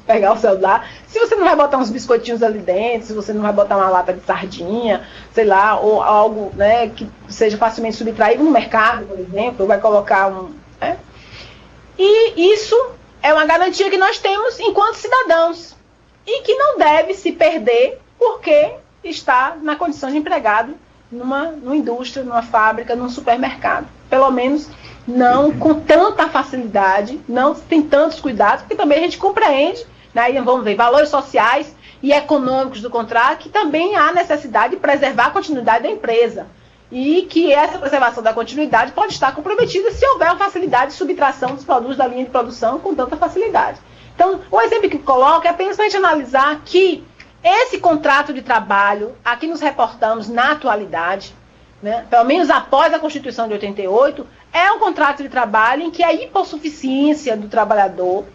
pegar o celular, se você não vai botar uns biscoitinhos ali dentro, se você não vai botar uma lata de sardinha, sei lá, ou algo, né, que seja facilmente subtraído no mercado, por exemplo, vai colocar né? E isso é uma garantia que nós temos enquanto cidadãos e que não deve se perder porque está na condição de empregado numa indústria, numa fábrica, num supermercado. Pelo menos não com tanta facilidade, não tem tantos cuidados, porque também a gente compreende, né, vamos ver, valores sociais e econômicos do contrato, que também há necessidade de preservar a continuidade da empresa. E que essa preservação da continuidade pode estar comprometida se houver uma facilidade de subtração dos produtos da linha de produção com tanta facilidade. Então, o exemplo que coloco é apenas para a gente analisar que esse contrato de trabalho, a que nos reportamos na atualidade, né, pelo menos após a Constituição de 88, é um contrato de trabalho em que a hipossuficiência do trabalhador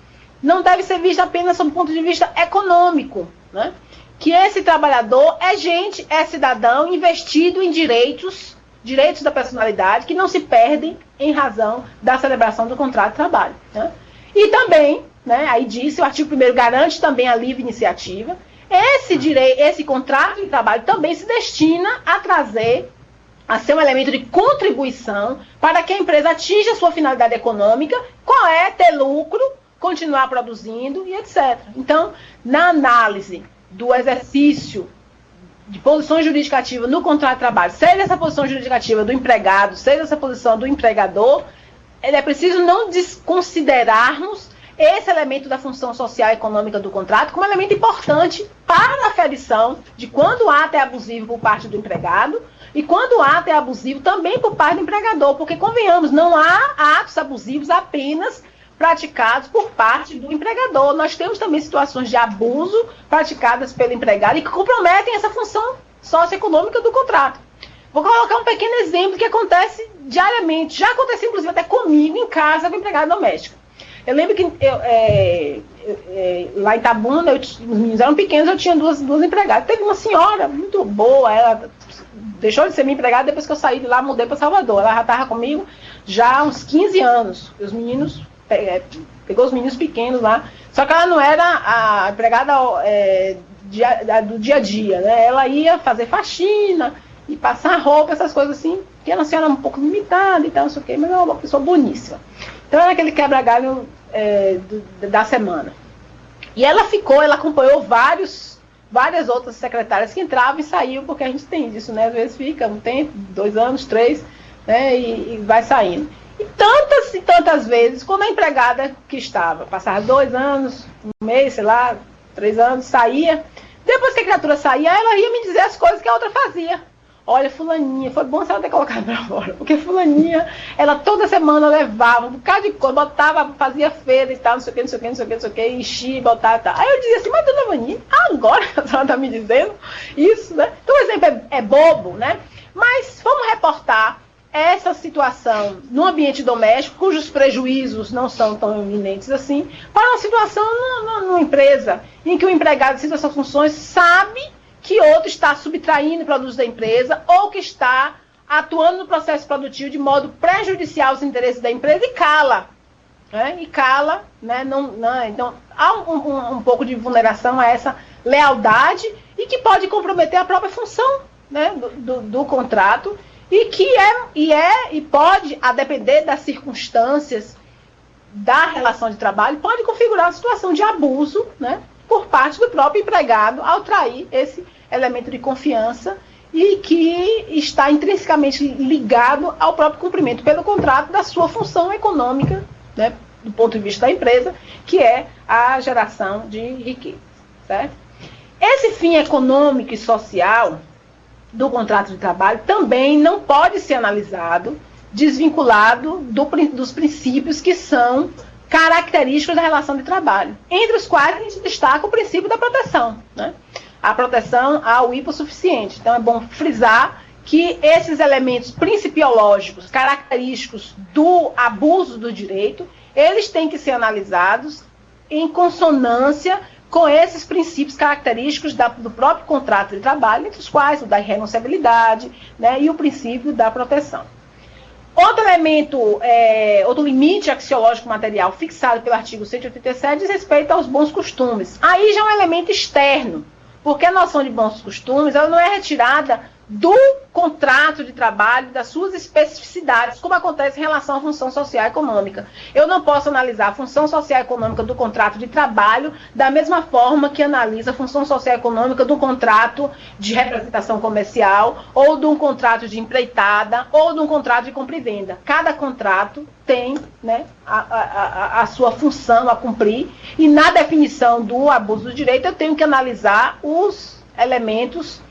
não deve ser vista apenas sob o ponto de vista econômico, né? Que esse trabalhador é cidadão investido em direitos da personalidade que não se perdem em razão da celebração do contrato de trabalho, né? E também, né, aí disse, o artigo 1º garante também a livre iniciativa. Esse contrato de trabalho também se destina a ser um elemento de contribuição para que a empresa atinja a sua finalidade econômica, qual é ter lucro, continuar produzindo e etc. Então, na análise do exercício de posição justificativa no contrato de trabalho, seja essa posição justificativa do empregado, seja essa posição do empregador, é preciso não desconsiderarmos esse elemento da função social e econômica do contrato como elemento importante para a aferição de quando o ato é abusivo por parte do empregado e quando o ato é abusivo também por parte do empregador, porque, convenhamos, não há atos abusivos apenas praticados por parte do empregador. Nós temos também situações de abuso praticadas pelo empregado e que comprometem essa função socioeconômica do contrato. Vou colocar um pequeno exemplo que acontece diariamente, já aconteceu inclusive até comigo em casa com empregada doméstica. Eu lembro que lá em Itabuna, os meninos eram pequenos, eu tinha duas empregadas. Teve uma senhora muito boa, ela deixou de ser minha empregada depois que eu saí de lá, mudei para Salvador. Ela já estava comigo já há uns 15 anos. Os meninos, pegou os meninos pequenos lá, só que ela não era a empregada do dia a dia, né? Ela ia fazer faxina, e passar roupa, essas coisas assim, que era uma senhora um pouco limitada e tal, não sei o quê, mas é uma pessoa boníssima. Então era aquele quebra-galho da semana. E ela acompanhou várias outras secretárias que entravam e saíam, porque a gente tem isso, né? Às vezes fica um tempo, 2 anos, 3, né? E vai saindo. E tantas vezes, quando a empregada que passava 2 anos, 1 mês, sei lá, 3 anos, saía, depois que a criatura saía, ela ia me dizer as coisas que a outra fazia. Olha, fulaninha, foi bom se ela ter colocado pra fora, porque fulaninha, ela toda semana levava um bocado de coisa, botava, fazia feira e tal, não sei o que, enchia, botava e tal. Aí eu dizia assim, mas dona Vaninha, agora a senhora tá me dizendo isso, né? Então o exemplo é bobo, né? Mas vamos reportar essa situação no ambiente doméstico, cujos prejuízos não são tão iminentes assim, para uma situação numa empresa, em que o empregado exerce essas funções, sabe que outro está subtraindo produtos da empresa ou que está atuando no processo produtivo de modo prejudicial aos interesses da empresa e cala. Né? Né? Então, há um pouco de vulneração a essa lealdade e que pode comprometer a própria função, né, do contrato e pode, a depender das circunstâncias da relação de trabalho, pode configurar uma situação de abuso, né, por parte do próprio empregado ao trair esse elemento de confiança e que está intrinsecamente ligado ao próprio cumprimento pelo contrato da sua função econômica, né, do ponto de vista da empresa, que é a geração de riqueza. Certo? Esse fim econômico e social do contrato de trabalho também não pode ser analisado desvinculado dos princípios que são característicos da relação de trabalho, entre os quais a gente destaca o princípio da proteção, né? A proteção ao hipossuficiente. Então é bom frisar que esses elementos principiológicos, característicos do abuso do direito, eles têm que ser analisados em consonância com esses princípios característicos do próprio contrato de trabalho, entre os quais o da irrenunciabilidade, né, e o princípio da proteção. Outro elemento, outro limite axiológico material fixado pelo artigo 187 diz respeito aos bons costumes. Aí já é um elemento externo, porque a noção de bons costumes ela não é retirada do contrato de trabalho, das suas especificidades, como acontece em relação à função social e econômica. Eu não posso analisar a função social e econômica do contrato de trabalho da mesma forma que analisa a função social e econômica do contrato de representação comercial, ou de um contrato de empreitada, ou de um contrato de compra e venda. Cada contrato tem, né, a sua função a cumprir, e na definição do abuso do direito eu tenho que analisar os elementos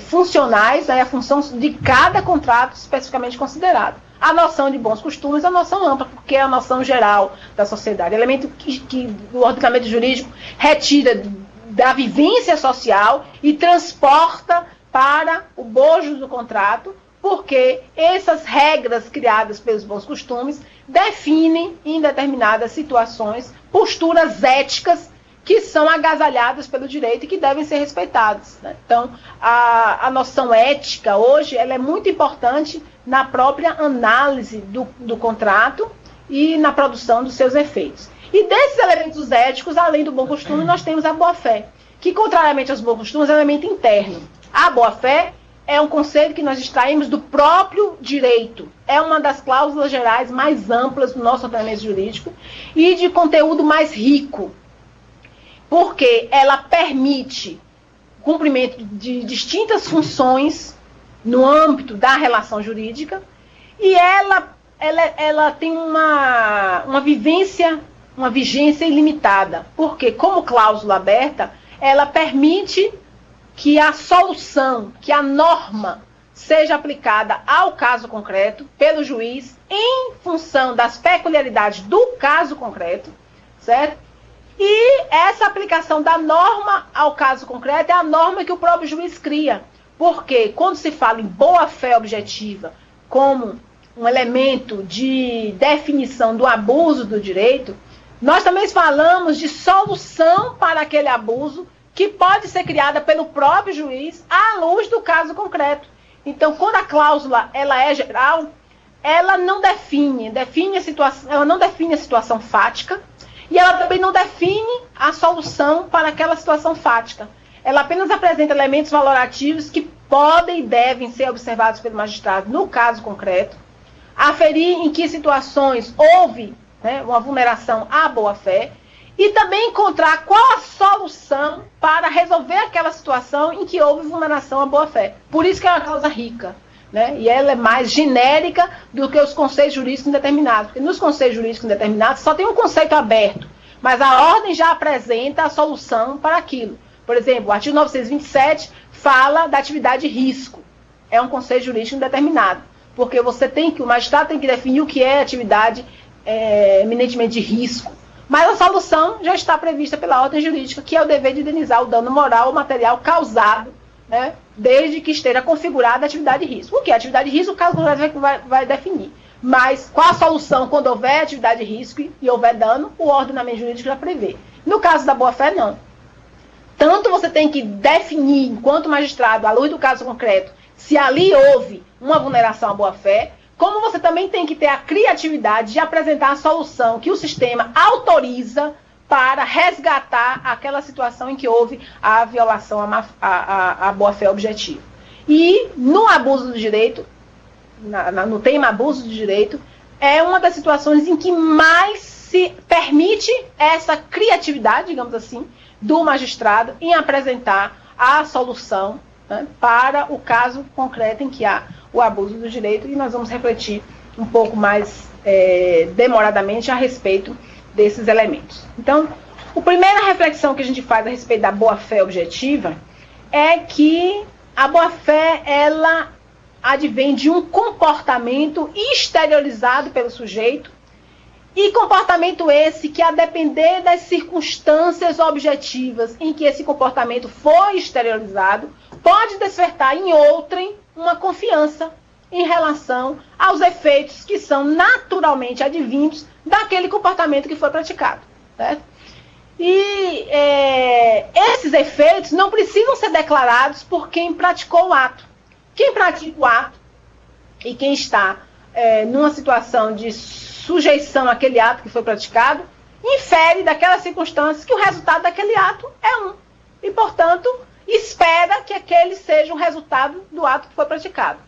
funcionais, né, a função de cada contrato especificamente considerado. A noção de bons costumes é uma noção ampla, porque é a noção geral da sociedade, elemento que o ordenamento jurídico retira da vivência social e transporta para o bojo do contrato, porque essas regras criadas pelos bons costumes definem, em determinadas situações, posturas éticas que são agasalhadas pelo direito e que devem ser respeitadas, né? Então, a noção ética hoje ela é muito importante na própria análise do contrato e na produção dos seus efeitos. E desses elementos éticos, além do bom costume, nós temos a boa-fé, que, contrariamente aos bons costumes, é um elemento interno. A boa-fé é um conceito que nós extraímos do próprio direito. É uma das cláusulas gerais mais amplas do nosso ordenamento jurídico e de conteúdo mais rico, porque ela permite o cumprimento de distintas funções no âmbito da relação jurídica e ela tem uma vigência ilimitada, porque, como cláusula aberta, ela permite que a solução, que a norma seja aplicada ao caso concreto pelo juiz em função das peculiaridades do caso concreto, certo? E essa aplicação da norma ao caso concreto é a norma que o próprio juiz cria. Porque quando se fala em boa-fé objetiva como um elemento de definição do abuso do direito, nós também falamos de solução para aquele abuso que pode ser criada pelo próprio juiz à luz do caso concreto. Então, quando a cláusula ela é geral, ela não define a situação, ela não define a situação fática, e ela também não define a solução para aquela situação fática. Ela apenas apresenta elementos valorativos que podem e devem ser observados pelo magistrado no caso concreto, aferir em que situações houve, né, uma vulneração à boa-fé, e também encontrar qual a solução para resolver aquela situação em que houve vulneração à boa-fé. Por isso que é uma causa rica, né? E ela é mais genérica do que os conceitos jurídicos indeterminados, porque nos conceitos jurídicos indeterminados só tem um conceito aberto, mas a ordem já apresenta a solução para aquilo. Por exemplo, o artigo 927 fala da atividade de risco. É um conceito jurídico indeterminado, porque o magistrado tem que definir o que é atividade eminentemente de risco. Mas a solução já está prevista pela ordem jurídica, que é o dever de indenizar o dano moral ou material causado, né, desde que esteja configurada a atividade de risco. O que é atividade de risco? O caso concreto vai definir. Mas qual a solução quando houver atividade de risco e houver dano? O ordenamento jurídico já prevê. No caso da boa-fé, não. Tanto você tem que definir, enquanto magistrado, à luz do caso concreto, se ali houve uma vulneração à boa-fé, como você também tem que ter a criatividade de apresentar a solução que o sistema autoriza para resgatar aquela situação em que houve a violação à boa-fé objetiva. E no abuso do direito, no tema abuso do direito, é uma das situações em que mais se permite essa criatividade, digamos assim, do magistrado em apresentar a solução, né, para o caso concreto em que há o abuso do direito, e nós vamos refletir um pouco mais demoradamente a respeito desses elementos. Então, a primeira reflexão que a gente faz a respeito da boa-fé objetiva é que a boa-fé, ela advém de um comportamento exteriorizado pelo sujeito, e comportamento esse que, a depender das circunstâncias objetivas em que esse comportamento foi exteriorizado, pode despertar em outrem uma confiança em relação aos efeitos que são naturalmente advindos daquele comportamento que foi praticado, certo? E esses efeitos não precisam ser declarados por quem praticou o ato. Quem pratica o ato e quem está numa situação de sujeição àquele ato que foi praticado, infere daquelas circunstâncias que o resultado daquele ato é um. E, portanto, espera que aquele seja o resultado do ato que foi praticado.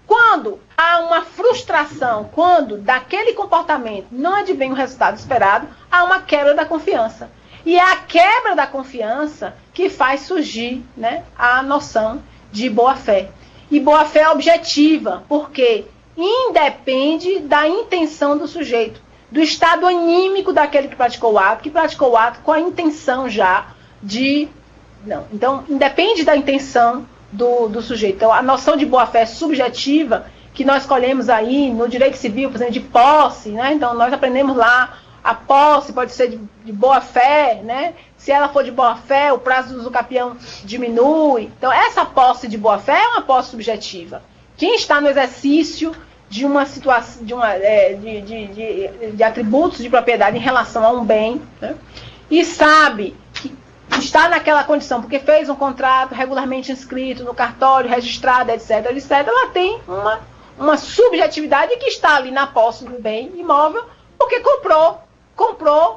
Quando há uma frustração, quando daquele comportamento não advém o resultado esperado, há uma quebra da confiança. E é a quebra da confiança que faz surgir, né, a noção de boa-fé. E boa-fé objetiva, porque independe da intenção do sujeito, do estado anímico daquele que praticou o ato com a intenção já de... Não. Então, independe da intenção do sujeito. Então, a noção de boa-fé subjetiva, que nós escolhemos aí no direito civil, por exemplo, de posse, né? Então, nós aprendemos lá, a posse pode ser de boa-fé, né? Se ela for de boa-fé, o prazo do usucapião diminui. Então, essa posse de boa-fé é uma posse subjetiva. Quem está no exercício de uma situação, de atributos de propriedade em relação a um bem, né, e sabe que está naquela condição, porque fez um contrato regularmente inscrito no cartório, registrado, etc., ela tem uma subjetividade que está ali na posse do bem imóvel, porque comprou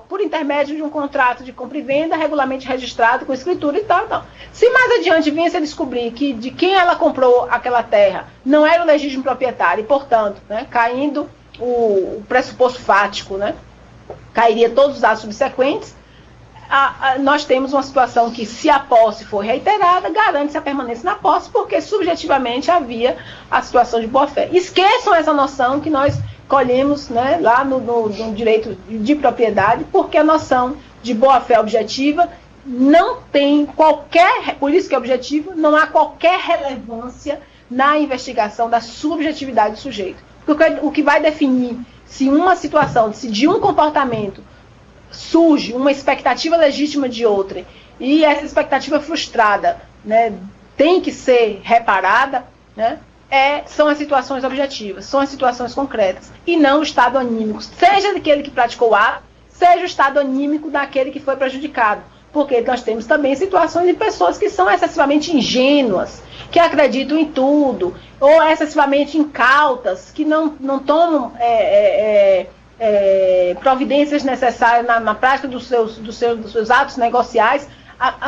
por intermédio de um contrato de compra e venda, regularmente registrado, com escritura e tal, tal. Se mais adiante viesse a descobrir que de quem ela comprou aquela terra não era o legítimo proprietário, e, portanto, né, caindo o pressuposto fático, né, cairia todos os atos subsequentes, nós temos uma situação que, se a posse for reiterada, garante-se a permanência na posse, porque subjetivamente havia a situação de boa-fé. Esqueçam essa noção que nós colhemos, né, lá no direito de propriedade, porque a noção de boa-fé objetiva não tem qualquer, por isso que é objetivo, não há qualquer relevância na investigação da subjetividade do sujeito. Porque o que vai definir se uma situação, se de um comportamento surge uma expectativa legítima de outra, e essa expectativa frustrada, né, tem que ser reparada, né, são as situações objetivas, são as situações concretas, e não o estado anímico, seja daquele que praticou o ato, seja o estado anímico daquele que foi prejudicado. Porque nós temos também situações de pessoas que são excessivamente ingênuas, que acreditam em tudo, ou excessivamente incautas, que não tomam providências necessárias na prática dos seus atos negociais,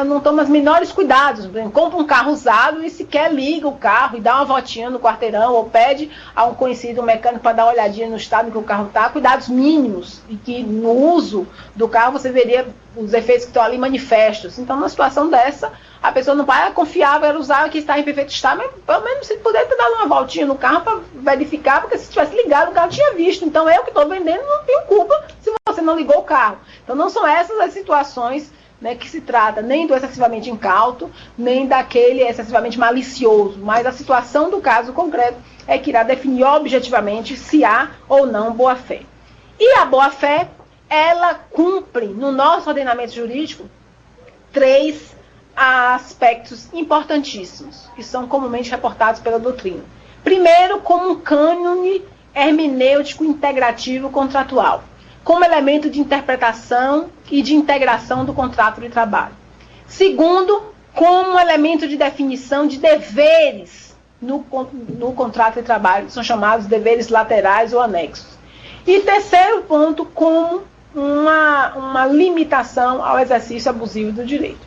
não toma os menores cuidados. Compra um carro usado e sequer liga o carro e dá uma voltinha no quarteirão ou pede a um conhecido mecânico para dar uma olhadinha no estado em que o carro está. Cuidados mínimos e que no uso do carro você veria os efeitos que estão ali manifestos. Então, numa situação dessa, a pessoa não vai confiar, vai usar que está em perfeito estado, mas pelo menos se puder ter dado uma voltinha no carro para verificar, porque se tivesse ligado o carro tinha visto. Então, eu que estou vendendo não tenho culpa se você não ligou o carro. Então, não são essas as situações, né, que se trata nem do excessivamente incauto, nem daquele excessivamente malicioso, mas a situação do caso concreto é que irá definir objetivamente se há ou não boa-fé. E a boa-fé, ela cumpre, no nosso ordenamento jurídico, 3 aspectos importantíssimos, que são comumente reportados pela doutrina. Primeiro, como um cânone hermenêutico integrativo contratual, como elemento de interpretação e de integração do contrato de trabalho. Segundo, como elemento de definição de deveres no contrato de trabalho, que são chamados deveres laterais ou anexos. E terceiro ponto, como uma limitação ao exercício abusivo do direito.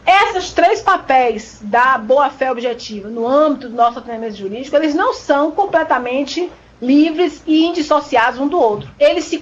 Esses 3 papéis da boa-fé objetiva no âmbito do nosso ordenamento jurídico, eles não são completamente livres e indissociados um do outro. Eles se